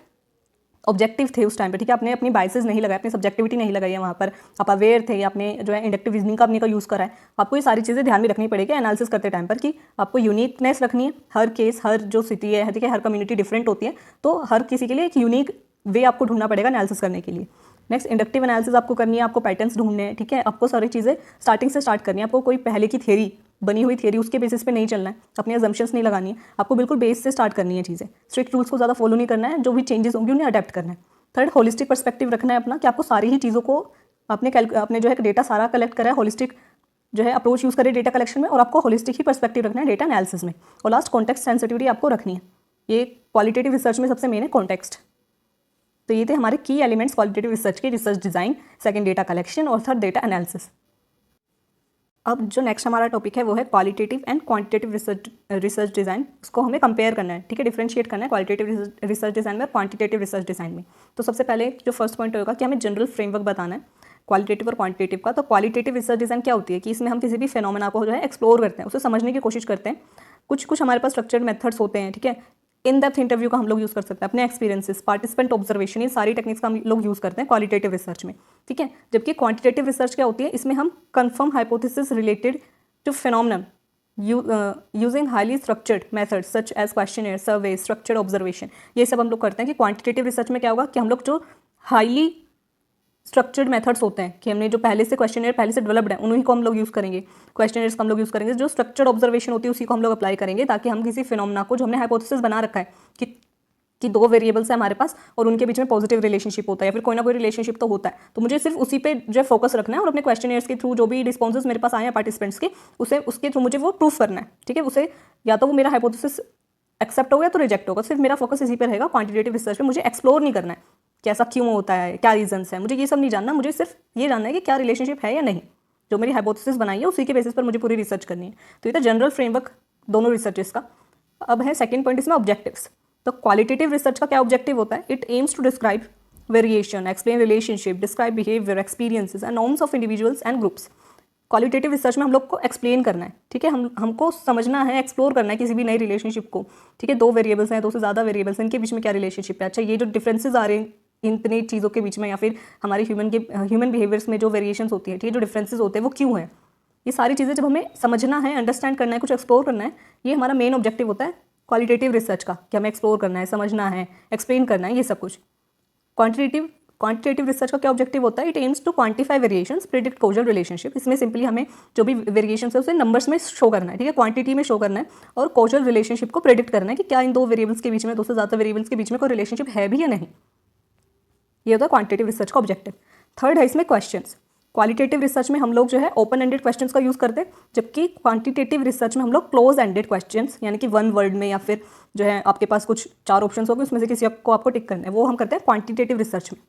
ऑब्जेक्टिव थे उस टाइम पे, ठीक है, आपने अपनी बाइसेस नहीं लगाए, अपनी सब्जेक्टिविटी नहीं लगाई है वहाँ पर, आप अवेयर थे, आपने जो है इंडक्टिव रीजनिंग का अपने का यूज़ करा है। आपको ये सारी चीज़ें ध्यान में रखनी पड़ेगी एनालिसिस करते टाइम पर, कि आपको यूनिकनेस रखनी है। हर केस, हर जो सिटी है, ठीक है, हर कम्युनिटी डिफरेंट होती है, तो हर किसी के लिए एक यूनिक वे आपको ढूंढना पड़ेगा एनालिसिस करने के लिए। नेक्स्ट इंडक्टिव एनालिसिस आपको करनी है, आपको पैटर्न्स ढूंढने हैं, ठीक है, आपको सारी चीज़ें स्टार्टिंग से स्टार्ट करनी है। आपको कोई पहले की थियरी, बनी हुई थियरी, उसके बेसिस पे नहीं चलना है, अपनी अजम्पशंस नहीं लगानी है, आपको बिल्कुल बेस से स्टार्ट करनी है चीज़ें। स्ट्रिक्ट रूल्स को ज़्यादा फॉलो नहीं करना है, जो भी चेंजेस होंगे उन्हें अडेप्ट करना है। थर्ड होलिस्टिक पर्सपेक्टिव रखना है अपना, कि आपको सारी ही चीज़ों को अपने जो है डेटा सारा कलेक्ट करा है, होलिस्टिक जो है अप्रोच यूज़ करें डेटा कलेक्शन में, और आपको होलिस्टिक ही पर्सपेक्टिव रखना है डेटा एनालिसिस में। और लास्ट कॉन्टेक्स्ट सेंसिटिविटी आपको रखनी है। ये क्वालिटेटिव रिसर्च में सबसे मेन है कॉन्टेक्स्ट। तो ये थे हमारे की एलिमेंट्स क्वालिटेटिव रिसर्च के, research design, second data collection और थर्ड डेटा एनालिसिस। अब जो नेक्स्ट हमारा टॉपिक है वो है qualitative and quantitative research design. उसको हमें कंपेयर करना है, ठीक है, डिफरेंशिएट करना है क्वालिटेटिव रिसर्च डिज़ाइन में, क्वांटिटेटिव रिसर्च डिज़ाइन में। तो सबसे पहले जो फर्स्ट पॉइंट होगा कि हमें जनरल फ्रेमवर्क बताना है क्वालिटेटिव और क्वांटिटेटिव का। तो क्वालिटेटिव रिसर्च डिज़ाइन क्या होती है कि इसमें हम किसी भी फिनोमेना को जो है एक्सप्लोर करते हैं, उसे समझने की कोशिश करते हैं। कुछ हमारे पास स्ट्रक्चर्ड मेथड्स होते हैं, ठीक है, इन डेप्थ इंटरव्यू का हम लोग यूज़ कर सकते हैं, अपने एक्सपीरियंसेस, पार्टिसिपेंट ऑब्जर्वेशन, ये सारी टेक्निक्स का हम लोग यूज़ करते हैं क्वालिटेटिव रिसर्च में, ठीक है। जबकि क्वांटिटेटिव रिसर्च क्या होती है, इसमें हम confirm hypothesis related to phenomenon using highly structured methods such as questionnaire, survey, structured observation, ये सब हम लोग करते हैं। कि क्वांटिटेटिव रिसर्च में क्या होगा कि हम लोग जो हाईली स्ट्रक्चर्ड मेथड्स होते हैं कि हमने जो पहले से क्वेश्चनर पहले से डेवलप्ड है उन्हीं को हम लोग यूज़ करेंगे, क्वेश्चनर्स को हम लोग यूज़ करेंगे, जो स्ट्रक्चर्ड ऑब्जर्वेशन होती है उसी को हम लोग अप्लाई करेंगे, ताकि हम किसी फिनोमेना को जो हमने हाइपोथेसिस बना रखा है कि दो वेरिएबल्स हैं हमारे पास और उनके बीच में पॉजिटिव रिलेशनशिप होता है या फिर कोई ना कोई रिलेशनशिप तो होता है, तो मुझे सिर्फ उसी पे जो है फोकस रखना है और अपने क्वेश्चनर्स के थ्रू जो भी रिस्पॉन्सेज मेरे पास आए हैं पार्टिसिपेंट्स के उसके थ्रू मुझे वो प्रूफ करना है। ठीक है, उसे या तो वो मेरा हाइपोथेसिस एक्सेप्ट होगा तो रिजेक्ट होगा, सिर्फ मेरा फोकस इसी पर रहेगा। क्वांटिटेटिव रिसर्च में मुझे एक्सप्लोर नहीं करना है कि ऐसा क्यों होता है, क्या रीजंस है, मुझे ये सब नहीं जानना, मुझे सिर्फ ये जानना है कि क्या रिलेशनशिप है या नहीं। जो मेरी हाइपोथेसिस बनाई है उसी के बेसिस पर मुझे पूरी रिसर्च करनी है। तो ये था जनरल फ्रेमवर्क दोनों रिसर्चेस का। अब है सेकंड पॉइंट इसमें ऑब्जेक्टिव्स। तो क्वालिटेटिव रिसर्च का क्या ऑब्जेक्टिव होता है? It aims to describe variation, explain relationship, describe behaviour, experiences and norms of individuals and groups. Qualitative research में हम लोग को एक्सप्लेन करना है, ठीक है, हमको समझना है, एक्सप्लोर करना है किसी भी नई रिलेशनशिप को। ठीक है, दो वेरिएबल्स हैं, दो से ज़्यादा वेरिएबल्स हैं, इनके बीच में क्या रिलेशनशिप है, अच्छा ये जो डिफरेंसेस आ रहे हैं इतनी चीज़ों के बीच में या फिर हमारे ह्यूमन बिहेवियर्स में जो वेरिएशंस होती है, ठीक है, जो डिफरेंसेस होते हैं वो क्यों हैं, ये सारी चीज़ें जब हमें समझना है, अंडरस्टैंड करना है, कुछ एक्सप्लोर करना है, ये हमारा मेन ऑब्जेक्टिव होता है क्वालिटेटिव रिसर्च का, कि हमें एक्सप्लोर करना है, समझना है, एक्सप्लेन करना है, ये सब कुछ। क्वांटिटेटिव रिसर्च का क्या ऑब्जेक्टिव होता है? It aims to quantify variations, predict causal relationship. इसमें सिंपली हमें जो भी वेरिएशंस है उसे नंबर्स में शो करना है, ठीक है, क्वांटिटी में शो करना है और कॉजल रिलेशनशिप को प्रिडिक्ट करना है कि क्या इन दो वेरिएबल्स के बीच में, दो से ज़्यादा वेरिएबल्स के बीच में कोई रिलेशनशिप है भी या नहीं। ये होता है क्वांटिटेटिव रिसर्च का ऑब्जेक्टिव। थर्ड है इसमें क्वेश्चंस। क्वालिटेटिव रिसर्च में हम लोग जो है ओपन एंडेड क्वेश्चंस का यूज़ करते हैं, जबकि क्वांटिटेटिव रिसर्च में हम लोग क्लोज एंडेड क्वेश्चंस, यानी कि वन वर्ड में या फिर जो है आपके पास कुछ 4 ऑप्शंस होंगे उसमें से किसी को आपको टिक करना है, वो हम करते हैं क्वांटिटेटिव रिसर्च में।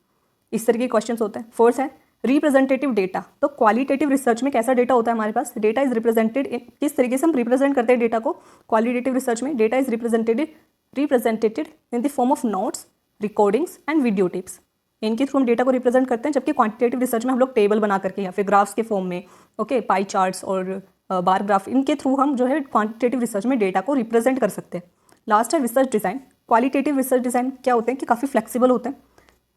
इस तरह के क्वेश्चंस होते हैं। फोर्थ है रिप्रेजेंटेटिव डेटा। तो क्वालिटेटिव रिसर्च में कैसा डेटा होता है हमारे पास? डेटा इज रिप्रेजेंटेड किस तरीके से हम रिप्रेजेंट करते हैं डेटा को? क्वालिटेटिव रिसर्च में data is represented in the form of notes, recordings and video tips. इनके थ्रू हम डेटा को रिप्रेजेंट करते हैं, जबकि क्वांटिटेटिव रिसर्च में हम लोग टेबल बना करके या फिर ग्राफ्स के फॉर्म में, ओके, पाई चार्ट्स और बार ग्राफ, इनके थ्रू हम जो है क्वांटिटेटिव रिसर्च में डेटा को रिप्रेजेंट कर सकते हैं। लास्ट है research design. Qualitative research design क्या होते हैं कि काफ़ी फ्लेक्सिबल होते हैं,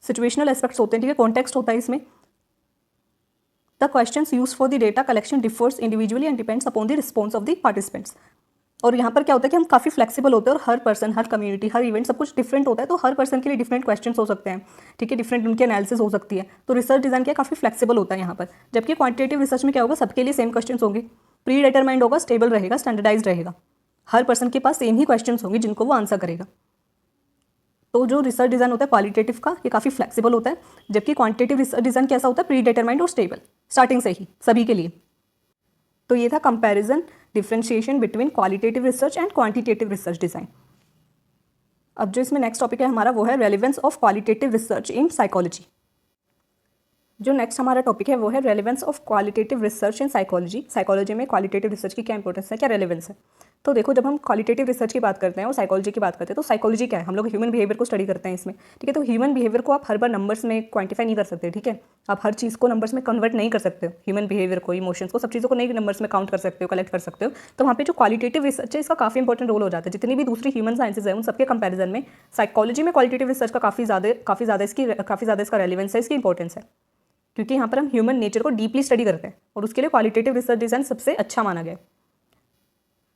सिचुएशनल एस्पेक्ट्स होते हैं, ठीक है, कॉन्टेक्स्ट होता है इसमें। The questions used for the data collection differs individually and depends upon the response of the participants. और यहाँ पर क्या होता है कि हम काफ़ी फ्लेक्सिबल होते हैं और हर पर्सन, हर कम्युनिटी, हर इवेंट सब कुछ डिफरेंट होता है, तो हर पर्सन के लिए डिफरेंट क्वेश्चंस हो सकते हैं, ठीक है, डिफरेंट उनकी एनालिसिस हो सकती है। तो रिसर्च डिज़ाइन क्या काफ़ी फ्लेक्सिबल होता है यहाँ पर। जबकि क्वांटिटेटिव रिसर्च में क्या होगा, सबके लिए सेम क्वेश्चंस होंगे, प्री डिटरमाइंड होगा, स्टेबल रहेगा, स्टैंडर्डाइज्ड रहेगा, हर पर्सन के पास सेम ही क्वेश्चंस होंगे जिनको वो आंसर करेगा। तो जो रिसर्च डिज़ाइन होता है क्वालिटेटिव का, ये काफ़ी फ्लेक्सिबल होता है, जबकि क्वांटिटेटिव रिसर्च डिज़ाइन कैसा होता है? प्री डिटरमाइंड और स्टेबल स्टार्टिंग से ही सभी के लिए। तो ये था comparison, differentiation between qualitative research and quantitative research design. अब जो इसमें नेक्स्ट टॉपिक है हमारा वो है relevance of qualitative research in psychology. जो नेक्स्ट हमारा टॉपिक है वो है relevance of qualitative research in psychology. Psychology में क्वालिटेटिव रिसर्च की क्या इंपॉर्टेंस है, क्या रेलेवेंस है? तो देखो, जब हम क्वालिटेटिव रिसर्च की बात करते हैं और साइकोलॉजी की बात करते हैं, तो साइकोलॉजी क्या है? हम लोग ह्यूमन बिहेवियर को स्टडी करते हैं इसमें, ठीक है। तो ह्यूमन बिहेवियर को आप हर बार नंबर्स में क्वांटिफाई नहीं कर सकते, ठीक है, आप हर चीज़ को नंबर्स में कन्वर्ट नहीं कर सकते हो, ह्यूमन बिहेवियर को, इमोशंस को, सब चीज़ों को नहीं नंबर्स में काउंट कर सकते हो, कलेक्ट कर सकते हो। तो वहाँ पे जो क्वालिटेटिव रिसर्च है इसका काफ़ी इंपॉर्टेंट रोल हो जाता है। जितनी भी दूसरी ह्यूमन साइंसेज है उन सबके कंपैरिजन में साइकोलॉजी में क्वालिटेटिव रिसर्च का काफ़ी ज़्यादा इसका रेलेवेंस है, इसकी इंपॉर्टेंस है, क्योंकि यहाँ पर हम ह्यूमन नेचर को डीपली स्टडी करते हैं और उसके लिए क्वालिटेटिव रिसर्च डिज़ाइन सबसे अच्छा माना गया है।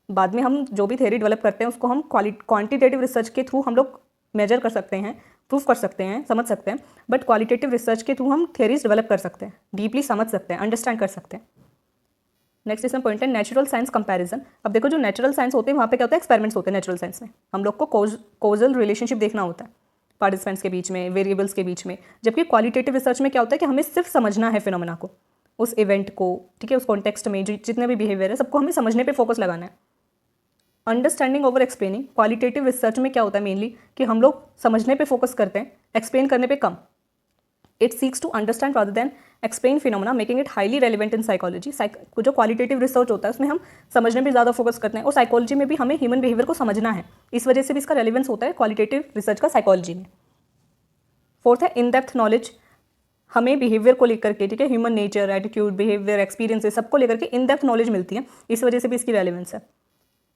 बाद में हम जो भी थ्योरी डेवलप करते हैं उसको हम क्वांटिटेटिव रिसर्च के थ्रू हम लोग मेजर कर सकते हैं, प्रूफ कर सकते हैं, समझ सकते हैं, बट क्वालिटेटिव रिसर्च के थ्रू हम थ्योरीज डेवलप कर सकते हैं, डीपली समझ सकते हैं, अंडरस्टैंड कर सकते हैं। नेक्स्ट इसमें पॉइंट है नेचुरल साइंस कंपैरिजन। अब देखो, जो नेचुरल साइंस होते हैं वहाँ पे क्या होता है? एक्सपेरिमेंट्स होते हैं नेचुरल साइंस में, हम लोग को कॉजल रिलेशनशिप देखना होता है पार्टिसिपेंट्स के बीच में, वेरिएबल्स के बीच में। जबकि क्वालिटेटिव रिसर्च में क्या होता है कि हमें सिर्फ समझना है फिनोमेना को, उस इवेंट को, ठीक है, उस कॉन्टेक्स्ट में जितने भी बिहेवियर है सबको हमें समझने पे फोकस लगाना है, understanding over explaining. Qualitative research में क्या होता है मेनली कि हम लोग समझने पे फोकस करते हैं, एक्सप्लेन करने पे कम। It seeks to understand rather than explain phenomena, making it highly relevant in psychology. जो क्वालिटेटिव रिसर्च होता है उसमें हम समझने पे ज़्यादा फोकस करते हैं और साइकोलॉजी में भी हमें ह्यूमन बिहेवियर को समझना है, इस वजह से भी इसका रेलिवेंस होता है क्वालिटेटिव रिसर्च का साइकोलॉजी में। फोर्थ है इन डेप्थ नॉलेज। हमें बिहेवियर को लेकर के, ठीक है, human nature, attitude, behaviour, experiences सबको लेकर के इन डेप्थ नॉलेज मिलती है, इस वजह से भी इसकी रेलिवेंस है।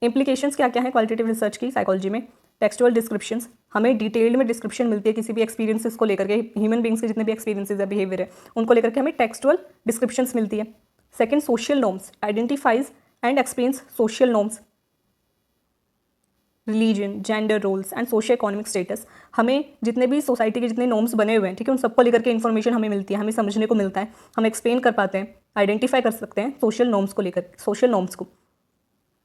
इंप्लीकेशंस क्या क्या है क्वालिटेटिव रिसर्च की साइकोलॉजी में? टेक्सचुअल डिस्क्रिप्शंस, हमें डिटेल्ड में डिस्क्रिप्शन मिलती है किसी भी एक्सपीरियंसेस को लेकर के, ह्यूमन बींग्स के जितने भी एक्सपीरियंसेस है, बिहेवियर है, उनको लेकर के हमें टेक्सचुअल डिस्क्रिप्शंस मिलती है। Second, social norms, identifies and explains social norms. Religion, gender roles and socio economic status, हमें जितने भी सोसाइटी के जितने नॉर्म्स बने हुए हैं, ठीक है, उन सबको लेकर के इन्फॉर्मेशन हमें मिलती है, हमें समझने को मिलता है, हम एक्सप्लेन कर पाते हैं, आइडेंटिफाई कर सकते हैं सोशल नॉर्म्स को लेकर, सोशल नॉर्म्स को।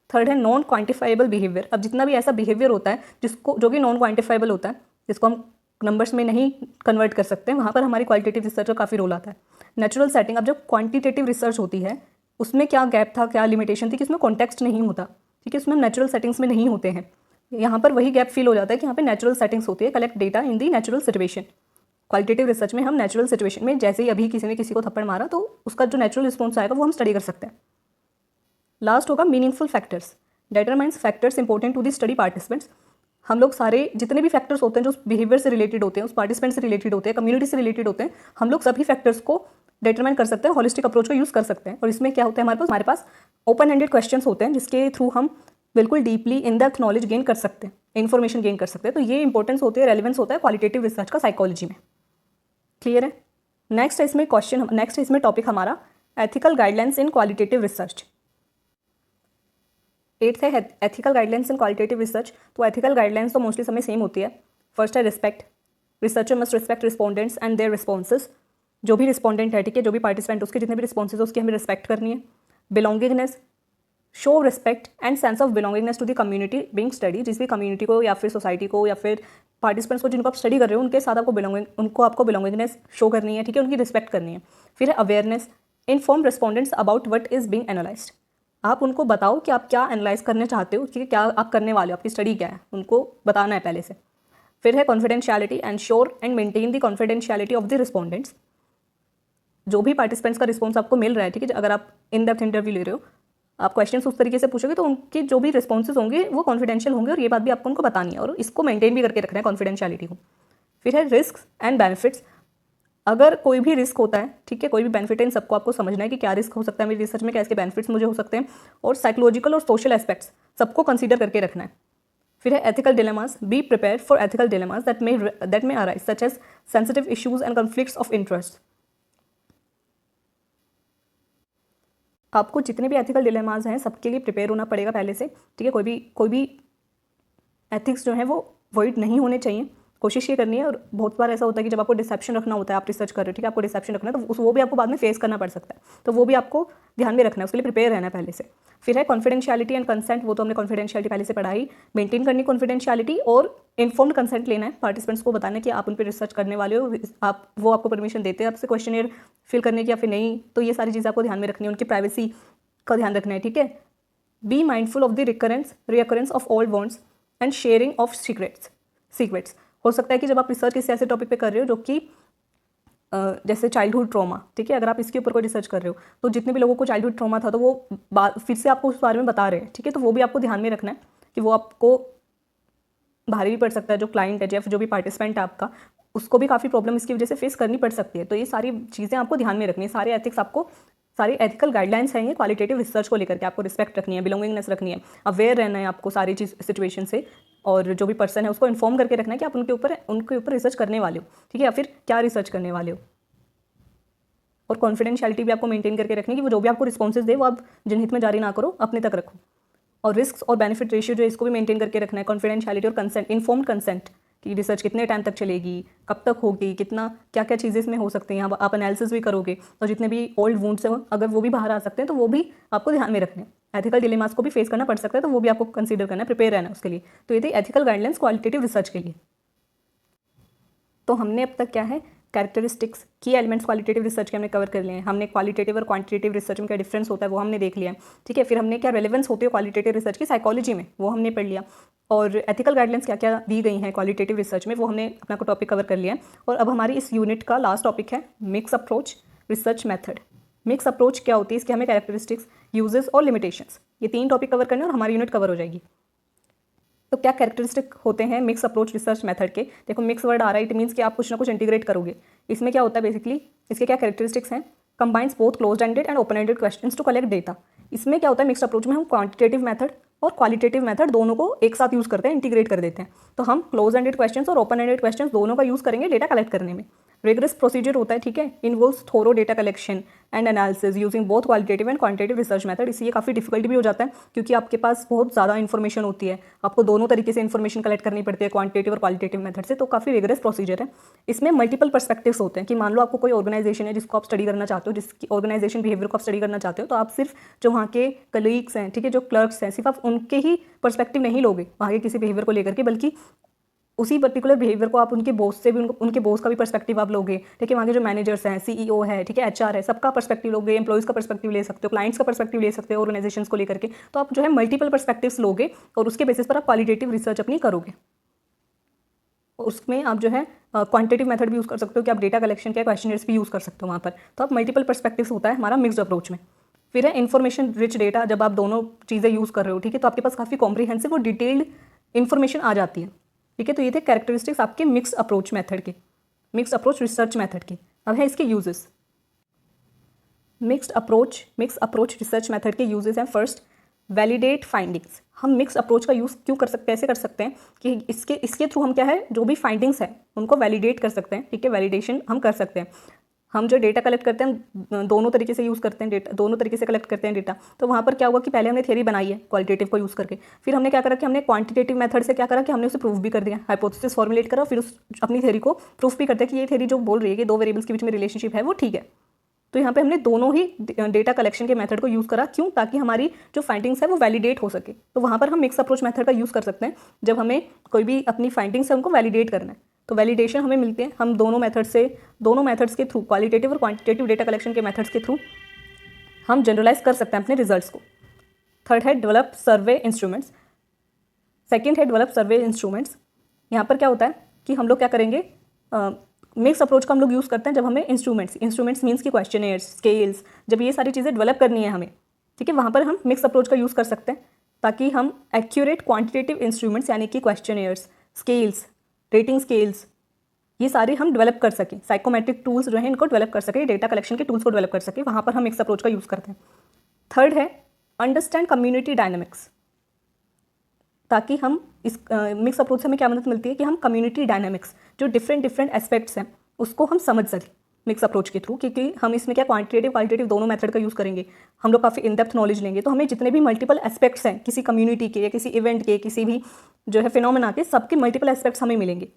थर्ड है नॉन क्वांटिफाइबल बिहेवियर। अब जितना भी ऐसा बिहेवियर होता है जिसको जो कि नॉन क्वांटिफाइबल होता है, जिसको हम नंबर्स में नहीं कन्वर्ट कर सकते, वहाँ पर हमारी क्वालिटेटिव रिसर्च का काफ़ी रोल आता है। नेचुरल सेटिंग, अब जब क्वांटिटेटिव रिसर्च होती है उसमें क्या गैप था, क्या लिमिटेशन थी कि उसमें कॉन्टेक्स्ट नहीं होता, ठीक है, उसमें हम नेचुरल सेटिंग्स में नहीं होते हैं। यहाँ पर वही गैप फील हो जाता है कि यहाँ पे नेचुरल सेटिंग्स होती है, collect data in the natural situation. Qualitative research में हम नेचुरल सिचुएशन में, जैसे ही अभी किसी ने किसी को थप्पड़ मारा तो उसका जो नेचुरल रिस्पॉन्स आएगा वो हम स्टडी कर सकते हैं। लास्ट होगा meaningful factors, determines factors important to the study participants. हम लोग सारे जितने भी फैक्टर्स होते हैं जो उस बिहेवियर से रिलेटेड होते हैं, उस पार्टिसिपेंट से रिलेटेड होते हैं, कम्युनिटी से रिलेटेड होते हैं, हम लोग सभी फैक्टर्स को डिटरमाइन कर सकते हैं, होलिस्टिक अप्रोच को यूज़ कर सकते हैं। और इसमें क्या होता है, हमारे पास ओपन एंडेड क्वेश्चंस होते हैं जिसके थ्रू हम बिल्कुल deeply in depth knowledge gain कर सकते हैं, इन्फॉर्मेशन गेन कर सकते हैं। तो ये इंपॉर्टेंस होती है, रेलिवेंस होता है क्वालिटेटिव रिसर्च का साइकोलॉजी में। क्लियर है? नेक्स्ट है इसमें टॉपिक हमारा ethical guidelines in qualitative research. 8th है ethical guidelines in qualitative research. तो एथिकल गाइडलाइंस तो मोस्टली समय सेम होती है। फर्स्ट है respect, researcher must respect respondents and their responses. जो भी रिस्पॉन्डेंट है, ठीक है, जो भी पार्टिसिपेंट, उसके जितने भी रिस्पॉन्सेज उसकी हमें रिस्पेक्ट करनी है। Belongingness, show respect and sense of belongingness to the community being study. जिस भी कम्युनिटी को या फिर सोसाइटी को या फिर पार्टिसिपेंट्स को जिनको आप स्टडी कर रहे हो उनके साथ आपको बिलोंगिंगनेस शो करनी है, ठीक है, उनकी रिस्पेक्ट करनी है। फिर है awareness, inform respondents about what is being analysed. आप उनको बताओ कि आप क्या एनालाइज करने चाहते हो, ठीक है, क्या आप करने वाले हो, आपकी स्टडी क्या है, उनको बताना है पहले से। फिर है confidentiality, ensure and maintain the confidentiality of the respondents. जो भी पार्टिसिपेंट्स का रिस्पॉन्स आपको मिल रहा है, ठीक है, अगर आप इन डेप्थ इंटरव्यू ले रहे हो, आप क्वेश्चन उस तरीके से पूछोगे तो उनके जो भी रिस्पॉन्सेज होंगे वो कॉन्फिडेंशियल होंगे, और ये बात भी आपको उनको बतानी है और इसको मेंटेन भी करके रखना है कॉन्फिडेंशियलिटी को। फिर है रिस्क एंड बेनिफिट्स। अगर कोई भी रिस्क होता है, ठीक है, कोई भी बेनिफिट है, इन सबको आपको समझना है कि क्या रिस्क हो सकता है मेरी रिसर्च में, क्या इसके बेनिफिट्स मुझे हो सकते हैं, और साइकोलॉजिकल और सोशल एस्पेक्ट्स सबको कंसीडर करके रखना है। फिर है ethical dilemmas, be prepare for ethical dilemmas that may arise such as sensitive issues and conflicts of interest. आपको जितने भी एथिकल डिलेमास हैं सबके लिए प्रिपेयर होना पड़ेगा पहले से, ठीक है। कोई भी एथिक्स जो है वो वॉइड नहीं होने चाहिए, कोशिश ये करनी है। और बहुत बार ऐसा होता है कि जब आपको डिसेप्शन रखना होता है, आप रिसर्च कर रहे हो, ठीक है, आपको डिसेप्शन रखना है, तो वो भी आपको बाद में फेस करना पड़ सकता है, तो वो भी आपको ध्यान में रखना है, उसके लिए प्रिपेयर रहना है पहले से। फिर है कॉन्फिडेंशियलिटी एंड कंसेंट, वो तो हमने कॉन्फिडेंशियलिटी पहले से पढ़ाई, मेंटेन करनी कॉन्फिडेंशियलिटी, और इन्फॉर्म्ड कंसेंट लेना है, पार्टिसिपेंट्स को बताना है कि आप उन पर रिसर्च करने वाले हो, वो आपको परमिशन देते हैं आपसे क्वेश्चनियर फिल करने की या फिर नहीं, तो ये सारी चीज़ें आपको ध्यान में रखनी है, उनकी प्राइवेसी का ध्यान रखना है, ठीक है। Be mindful of the recurrence of all wants and sharing of secrets. हो सकता है कि जब आप रिसर्च किसी ऐसे टॉपिक पे कर रहे हो जो कि जैसे चाइल्डहुड ट्रॉमा, ठीक है, अगर आप इसके ऊपर कोई रिसर्च कर रहे हो तो जितने भी लोगों को चाइल्डहुड ट्रॉमा था तो वो फिर से आपको उस बारे में बता रहे हैं, ठीक है, तो वो भी आपको ध्यान में रखना है कि वो आपको भारी भी पड़ सकता है, जो क्लाइंट है या फिर जो भी पार्टिसिपेंट है आपका, उसको भी काफ़ी प्रॉब्लम इसकी वजह से फेस करनी पड़ सकती है। तो ये सारी चीज़ें आपको ध्यान में रखनी है, सारे एथिक्स आपको, सारी एथिकल गाइडलाइंस हैं ये क्वालिटेटिव रिसर्च को लेकर के, आपको रिस्पेक्ट रखनी है, बिलोंगिंगनेस रखनी है, अवेयर रहना है आपको सारी चीज़ सिचुएशन से, और जो भी पर्सन है उसको इन्फॉर्म करके रखना है कि आप उनके ऊपर रिसर्च करने वाले हो, ठीक है, या फिर क्या रिसर्च करने वाले हो। और कॉन्फिडेंशियलिटी भी आपको मेंटेन करके रखनी है कि वो जो भी आपको रिस्पॉन्सेज दे वो आप जनहित में जारी ना करो, अपने तक रखो। और रिस्क और बेनिफिट रेशियो जो है इसको भी मेंटेन करके रखना है, कॉन्फिडेंशियलिटी और कंसेंट, इन्फॉर्म्ड कंसेंट कि रिसर्च कितने टाइम तक चलेगी, कब तक होगी, कितना क्या क्या चीज़ें इसमें हो सकती हैं, आप एनालिसिस भी करोगे, और जितने भी ओल्ड वुंड्स हैं अगर वो भी बाहर आ सकते हैं तो वो भी आपको ध्यान में रखने हैं। एथिकल डिलेमास को भी फेस करना पड़ सकता है, तो वो भी आपको कंसीडर करना है, प्रिपेयर रहना है उसके लिए। तो ये थी एथिकल गाइडलाइंस क्वालिटेटिव रिसर्च के लिए। तो हमने अब तक क्या है, कैरेक्टरिस्टिक्स, की एलिमेंट्स क्वालिटेटिव रिसर्च के हमने कवर कर लिए हैं। हमने क्वालिटेटिव और क्वांटिटेटिव रिसर्च में क्या डिफरेंस होता है वो हमने देख लिया है, ठीक है। फिर हमने क्या रेलेवेंस होती है क्वालिटेटिव रिसर्च की साइकोलॉजी में, वो हमने पढ़ लिया। और एथिकल गाइडलाइंस क्या क्या दी गई हैं क्वालिटेटिव रिसर्च में, वो हमने अपना को टॉपिक कवर कर लिया है। और अब हमारी इस यूनिट का लास्ट टॉपिक है mix approach research method. Mix approach क्या होती है, इसके हमें कैरेक्टरिस्टिक्स, यूजेस और लिमिटेशंस, ये 3 टॉपिक कवर करने और हमारी यूनिट कवर हो जाएगी। तो क्या कैरेक्टरिस्टिक होते हैं मिक्स अप्रोच रिसर्च मेथड के? देखो मिक्स वर्ड आ रहा है, इट मीन्स कि आप कुछ ना कुछ इंटीग्रेट करोगे। इसमें क्या होता है बेसिकली, इसके क्या कैरेक्टरिस्टिक्स हैं, combines both closed ended and open ended questions to collect data. इसमें क्या होता है, मिक्स अप्रोच में हम क्वांटिटेटिव मेथड और क्वालिटेटिव मेथड दोनों को एक साथ यूज़ करते हैं, इंटीग्रेट कर देते हैं। तो हम क्लोज एंडेड क्वेश्चंस और ओपन एंडेड क्वेश्चंस दोनों का यूज़ करेंगे डेटा कलेक्ट करने में। रिगरस प्रोसीजर होता है, ठीक है, involves thorough data collection and analysis using both qualitative and quantitative research method. इसलिए काफ़ी डिफिकल्ट भी हो जाता है क्योंकि आपके पास बहुत ज़्यादा इन्फॉर्मेशन होती है, आपको दोनों तरीके से इन्फॉर्मेशन कलेक्ट करनी पड़ती है, क्वांटिटेटिव और क्वालिटेटिव मेथड से। तो काफ़ी रिगरस प्रोसीजर है। इसमें मल्टीपल पर्सपेक्टिव्स होते हैं कि मान लो आपको कोई ऑर्गेनाइजेशन है जिसको आप स्टडी करना चाहते हो, जिसकी ऑर्गेनाइजेशन बिहेवियर को आप स्टडी करना चाहते हो, तो आप सिर्फ जो वहाँ के कलीग्स हैं, ठीक है, जो क्लर्क्स हैं, सिर्फ आप उनके ही पर्सपेक्टिव नहीं लोगे वहाँ के किसी बिहेवियर को लेकर के, बल्कि उसी पर्टिकुलर बिहेवियर को आप उनके बॉस से भी उनके बॉस का भी पर्सपेक्टिव आप लोगे, ठीक है, वहाँ के जो मैनेजर्स हैं, सीईओ है, ठीक है, एचआर है, सबका पर्सपेक्टिव लोगे, एम्प्लॉइज़ का पर्सपेक्टिव ले सकते हो, क्लाइंट्स का पर्सपेक्टिव ले सकते हो ऑर्गेनाइजेशंस को लेकर के। तो आप जो है मल्टीपल पर्सपेक्टिव्स लोगे और उसके बेसिस पर आप क्वालिटेटिव रिसर्च अपनी करोगे। उसमें आप जो है क्वांटिटेटिव मेथड भी यूज़ कर सकते हो कि आप डेटा कलेक्शन के क्वेश्चनर्स भी यूज़ कर सकते हो वहाँ पर। तो आप मल्टीपल पर्सपेक्टिव्स होता है हमारा मिक्स्ड अप्रोच में। फिर है इन्फॉर्मेशन रिच डेटा। जब आप दोनों चीज़ें यूज़ कर रहे हो, ठीक है, तो आपके पास काफ़ी कॉम्प्रिहेंसिव और डिटेल्ड इन्फॉर्मेशन आ जाती है, ठीक है। तो ये थे कैरेक्टरिस्टिक्स आपके मिक्स अप्रोच मेथड के, मिक्स अप्रोच रिसर्च मेथड के। अब है इसके uses. Mix approach research method के यूजेस हैं। First, validate findings. हम मिक्स अप्रोच का यूज़ क्यों कर सकते हैं, कैसे कर सकते हैं कि इसके थ्रू हम क्या है, जो भी फाइंडिंग्स हैं उनको वैलिडेट कर सकते हैं, ठीक है, वैलिडेशन हम कर सकते हैं। हम जो डेटा कलेक्ट करते हैं दोनों तरीके से यूज़ करते हैं, डेटा दोनों तरीके से कलेक्ट करते हैं डेटा। तो वहाँ पर क्या हुआ कि पहले हमने थ्योरी बनाई है क्वालिटेटिव को यूज़ करके, फिर हमने क्या करा कि हमने क्वांटिटेटिव मेथड से क्या करा कि हमने उसे प्रूफ भी कर दिया, हाइपोथेसिस फॉर्मुलेट करा, फिर उस अपनी थ्योरी को प्रूफ भी करते हैं कि ये थ्योरी जो बोल रही है कि दो वेरिएबल्स के बीच में रिलेशनशिप है वो ठीक है। तो यहाँ पे हमने दोनों ही डेटा कलेक्शन के मेथड को यूज़ करा। क्यों? ताकि हमारी जो फाइंडिंग्स है वो वैलिडेट हो सके। तो वहाँ पर हम मिक्स अप्रोच मेथड का यूज़ कर सकते हैं जब हमें कोई भी अपनी फाइंडिंग्स है उनको वैलिडेट करना है। तो वैलिडेशन हमें मिलती है हम दोनों मेथड्स के थ्रू, क्वालिटेटिव और क्वांटिटेटिव डेटा कलेक्शन के मेथड्स के थ्रू हम जनरलाइज कर सकते हैं अपने रिजल्ट्स को। थर्ड है डेवलप सर्वे इंस्ट्रूमेंट्स। सेकेंड है डेवलप सर्वे इंस्ट्रूमेंट्स। यहाँ पर क्या होता है कि हम लोग क्या करेंगे, मिक्स अप्रोच का हम लोग यूज़ करते हैं जब हमें इंस्ट्रूमेंट्स मीन्स की क्वेश्चनेयर्स, स्केल्स, जब ये सारी चीज़ें डेवलप करनी है हमें, ठीक है, वहाँ पर हम मिक्स अप्रोच का यूज़ कर सकते हैं ताकि हम एक्यूरेट क्वांटिटेटिव इंस्ट्रूमेंट्स यानी कि क्वेश्चनेयर्स, स्केल्स, रेटिंग स्केल्स, ये सारे हम डेवलप कर सकें। साइकोमेट्रिक टूल्स जो हैं इनको डेवलप कर सकें, डेटा कलेक्शन के टूल्स को डेवलप कर सकें, वहाँ पर हम मिक्स अप्रोच का यूज़ करते हैं। थर्ड है अंडरस्टैंड कम्युनिटी डायनेमिक्स। ताकि हम इस मिक्स अप्रोच से हमें क्या मदद मिलती है कि हम कम्युनिटी डायनामिक्स जो डिफरेंट एस्पेक्ट्स हैं उसको हम समझ सकें मिक्स अप्रोच के थ्रू, क्योंकि हम इसमें क्या क्वालिटेटिव दोनों मेथड का यूज़ करेंगे, हम लोग काफ़ी इन डेप्थ नॉलेज लेंगे। तो हमें जितने भी मल्टीपल एस्पेक्ट्स हैं किसी कम्युनिटी के या किसी इवेंट के, किसी भी जो है फिनोमेना के, सबके मल्टीपल एस्पेक्ट्स हमें मिलेंगे।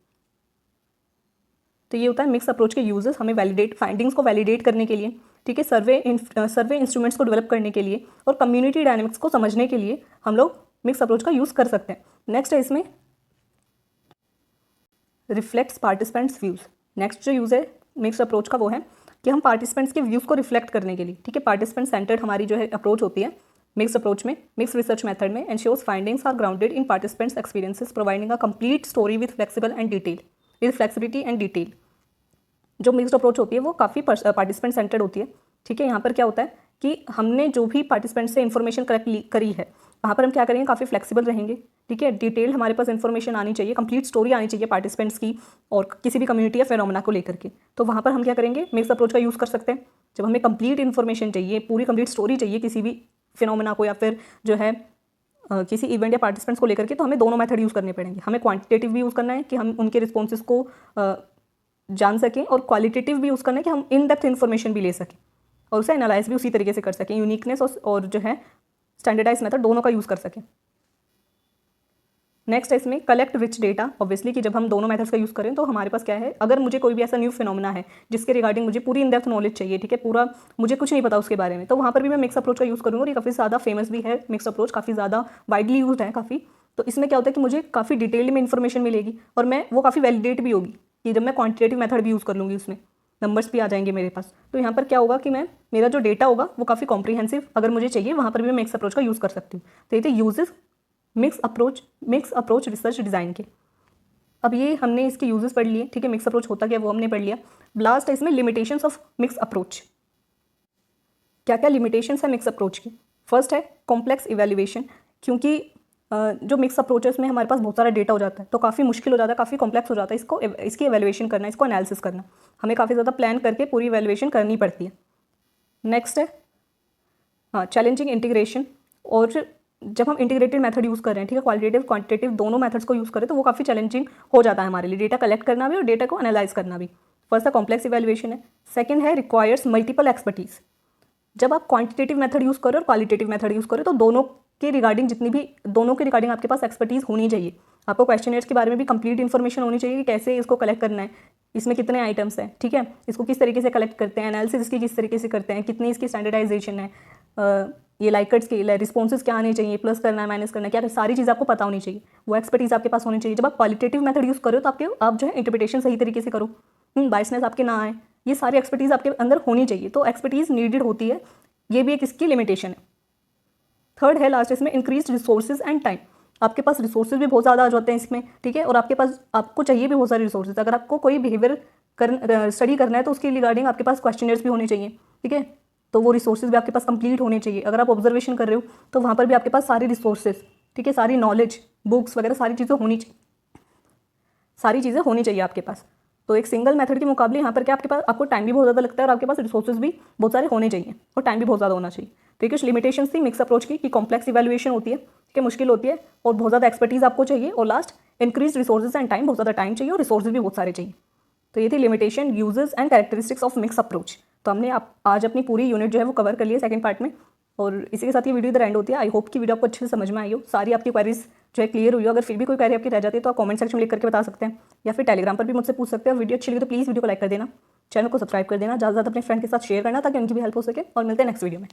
तो ये होता है मिक्स अप्रोच के यूजेस, हमें फाइंडिंग्स को वैलिडेट करने के लिए, ठीक है, सर्वे इंस्ट्रूमेंट्स को डेवलप करने के लिए और कम्युनिटी डायनामिक्स को समझने के लिए हम लोग मिक्स अप्रोच का यूज़ कर सकते हैं। नेक्स्ट है इसमें रिफ्लेक्ट्स पार्टिसिपेंट्स व्यूज़। नेक्स्ट जो यूज़ है मिक्स अप्रोच का वो है कि हम पार्टिसिपेंट्स के व्यूज़ को रिफ्लेक्ट करने के लिए, ठीक है, पार्टिसिपेंट सेंटर्ड हमारी जो है अप्रोच होती है मिक्स अप्रोच में, मिक्स रिसर्च मेथड में, ensures findings are grounded in participants experiences providing a complete story with flexibility and detail. जो मिक्स्ड अप्रोच होती है वो काफ़ी पार्टिसिपेंट सेंटर्ड होती है, ठीक है। यहाँ पर क्या होता है कि हमने जो भी पार्टिसिपेंट से इन्फॉर्मेशन कलेक्ट करी है वहाँ पर हम क्या करेंगे, काफ़ी फ्लेक्सिबल रहेंगे, ठीक है, डिटेल हमारे पास इन्फॉर्मेशन आनी चाहिए, कंप्लीट स्टोरी आनी चाहिए पार्टिसिपेंट्स की और किसी भी कम्युनिटी या फिनोमेना को लेकर के। तो वहाँ पर हम क्या करेंगे, मिक्स अप्रोच का यूज़ कर सकते हैं। जब हमें कंप्लीट इन्फॉर्मेशन चाहिए, पूरी कंप्लीट स्टोरी चाहिए किसी भी फिनोमेना को या फिर जो है किसी इवेंट या पार्टिसिपेंट्स को लेकर के, तो हमें दोनों मेथड यूज़ करने पड़ेंगे। हमें क्वांटिटेटिव भी यूज़ करना है कि हम उनके रिस्पॉन्सेज को जान सकें और क्वालिटेटिव भी यूज़ करना है कि हम इन डेप्थ इन्फॉर्मेशन भी ले सकें और उसे एनालाइज भी उसी तरीके से कर सकें, यूनिकनेस और जो है स्टैंडर्डाइज मेथड दोनों का यूज़ कर सकें। नेक्स्ट है इसमें कलेक्ट रिच डेटा। ऑब्वियसली कि जब हम दोनों मेथड्स का यूज़ करें तो हमारे पास क्या है, अगर मुझे कोई भी ऐसा न्यू फिनोमेना है जिसके रिगार्डिंग मुझे पूरी इन डेप्थ नॉलेज चाहिए, ठीक है, पूरा मुझे कुछ नहीं पता उसके बारे में, तो वहाँ पर भी मैं मिक्स अप्रोच का यूज़ करूँगा और ये काफ़ी ज़्यादा फेमस भी है मिक्स अप्रोच, काफ़ी ज़्यादा वाइडली यूज्ड है काफ़ी। तो इसमें क्या होता है कि मुझे काफ़ी डिटेल में इन्फॉर्मेशन मिलेगी और मैं वो काफ़ी वैलिडेट भी होगी कि जब मैं क्वांटिटेटिव मेथड भी यूज़ कर लूँगी उसमें नंबर्स भी आ जाएंगे मेरे पास। तो यहाँ पर क्या होगा कि मेरा जो डेटा होगा वो काफ़ी कॉम्प्रिहेंसिव अगर मुझे चाहिए, वहाँ पर भी मैं मिक्स अप्रोच का यूज़ कर सकती हूँ। तो ये थे uses mix approach research design के। अब ये हमने इसके यूजेस पढ़ लिए, ठीक है, मिक्स अप्रोच होता क्या वो हमने पढ़ लिया। लास्ट है इसमें लिमिटेशंस ऑफ मिक्स अप्रोच। क्या क्या लिमिटेशंस है मिक्स अप्रोच की। फर्स्ट है कॉम्प्लेक्स इवैल्यूएशन, क्योंकि जो मिक्स अप्रोचेस में हमारे पास बहुत सारा डेटा हो जाता है तो काफ़ी मुश्किल हो जाता है, काफ़ी कॉम्प्लेक्स हो जाता है इसकी इवैल्यूएशन करना, इसको एनालिसिस करना, हमें काफ़ी ज़्यादा प्लान करके पूरी इवैल्यूएशन करनी पड़ती है। नेक्स्ट है चैलेंजिंग इंटीग्रेशन, और जब हम इंटीग्रेटेड मेथड यूज़ कर रहे हैं, ठीक है, क्वालिटेटिव क्वांटिटेटिव दोनों मेथड्स को यूज़ करें तो वो काफ़ी चैलेंजिंग हो जाता है हमारे लिए, डेटा कलेक्ट करना भी और डेटा को एनालाइज करना भी। फर्स्ट है कॉम्प्लेक्स इवैल्यूएशन है, सेकंड है रिक्वायर्स मल्टीपल एक्सपर्टीज। जब आप क्वांटिटेटिव मेथड यूज़ करो और क्वालिटेटिव मेथड यूज़ करो तो दोनों के रिगार्डिंग आपके पास एक्सपर्टीज़ होनी चाहिए। आपको क्वेश्चनर्स के बारे में भी कंप्लीट इन्फॉर्मेशन होनी चाहिए कि कैसे इसको कलेक्ट करना है, इसमें कितने आइटम्स हैं, ठीक है, इसको किस तरीके से कलेक्ट करते हैं, एनालिसिस इसकी किस तरीके से करते हैं, कितनी इसकी स्टैंडर्डाइजेशन है, ये लाइकर्ट स्केल है, रिस्पॉन्सेज क्या आने चाहिए, प्लस करना है माइनस करना है, क्या सारी चीज़ आपको पता होनी चाहिए, वो एक्सपर्टीज़ आपके पास होनी चाहिए। जब आप क्वालिटेटिव मेथड यूज़ करो तो आप जो है इंटरप्रिटेशन सही तरीके से करो, बायसनेस आपके ना आए, ये सारी एक्सपर्टीज़ आपके अंदर होनी चाहिए। तो एक्सपर्टीज़ नीडेड होती है, ये भी एक इसकी लिमिटेशन है। थर्ड है लास्ट इसमें इंक्रीज रिसोर्सेज एंड टाइम। आपके पास रिसोर्सेज भी बहुत ज़्यादा आ जाते हैं इसमें, ठीक है, और आपको चाहिए भी बहुत सारे रिसोर्सेज। अगर आपको कोई बिहेवियर स्टडी करना है तो उसके रिगार्डिंग आपके पास क्वेश्चनर्स भी होने चाहिए, ठीक है, तो वो रिसोर्सेज भी आपके पास कंप्लीट होने चाहिए। अगर आप ऑब्जर्वेशन कर रहे हो तो वहाँ पर भी आपके पास सारे रिसोर्सेज, ठीक है, सारी नॉलेज, बुक्स वगैरह सारी चीज़ें होनी चाहिए आपके पास। तो एक सिंगल मेथड के मुकाबले यहाँ पर क्या आपको टाइम भी बहुत ज़्यादा लगता है और आपके पास रिसोर्सेज भी बहुत सारे होने चाहिए और टाइम भी बहुत ज़्यादा होना चाहिए। तो ये कुछ लिमिटेशंस थी मिक्स अप्रोच की कि कॉम्प्लेक्स इवैल्यूएशन होती है, ठीक है, मुश्किल होती है और बहुत ज़्यादा एक्सपर्टीज़ आपको चाहिए, और last increase resources and time, बहुत ज़्यादा टाइम चाहिए और रिसोर्सेज भी बहुत सारे चाहिए। तो ये थी limitation, uses and characteristics of mix approach. तो हमने आज अपनी पूरी यूनिट जो है वो कवर कर लिया सेकंड पार्ट में, और इसी के साथ ये वीडियो इधर एंड होती है। आई होप कि वीडियो आपको अच्छे से समझ में आई हो, सारी आपकी क्वेरीज जो है क्लियर हुई हो। अगर फिर भी कोई क्वेरी आपकी रह जाती है तो आप कमेंट सेक्शन में लिख करके बता सकते हैं, या फिर टेलीग्राम पर भी मुझसे पूछ सकते हैं। और वीडियो अच्छी लगी तो प्लीज़ वीडियो को लाइक कर देना, चैनल को सब्सक्राइब कर देना, ज़्यादा से ज़्यादा अपने फ्रेंड के साथ शेयर करना ताकि उनकी भी हेल्प हो सके। और मिलते हैं नेक्स्ट वीडियो में।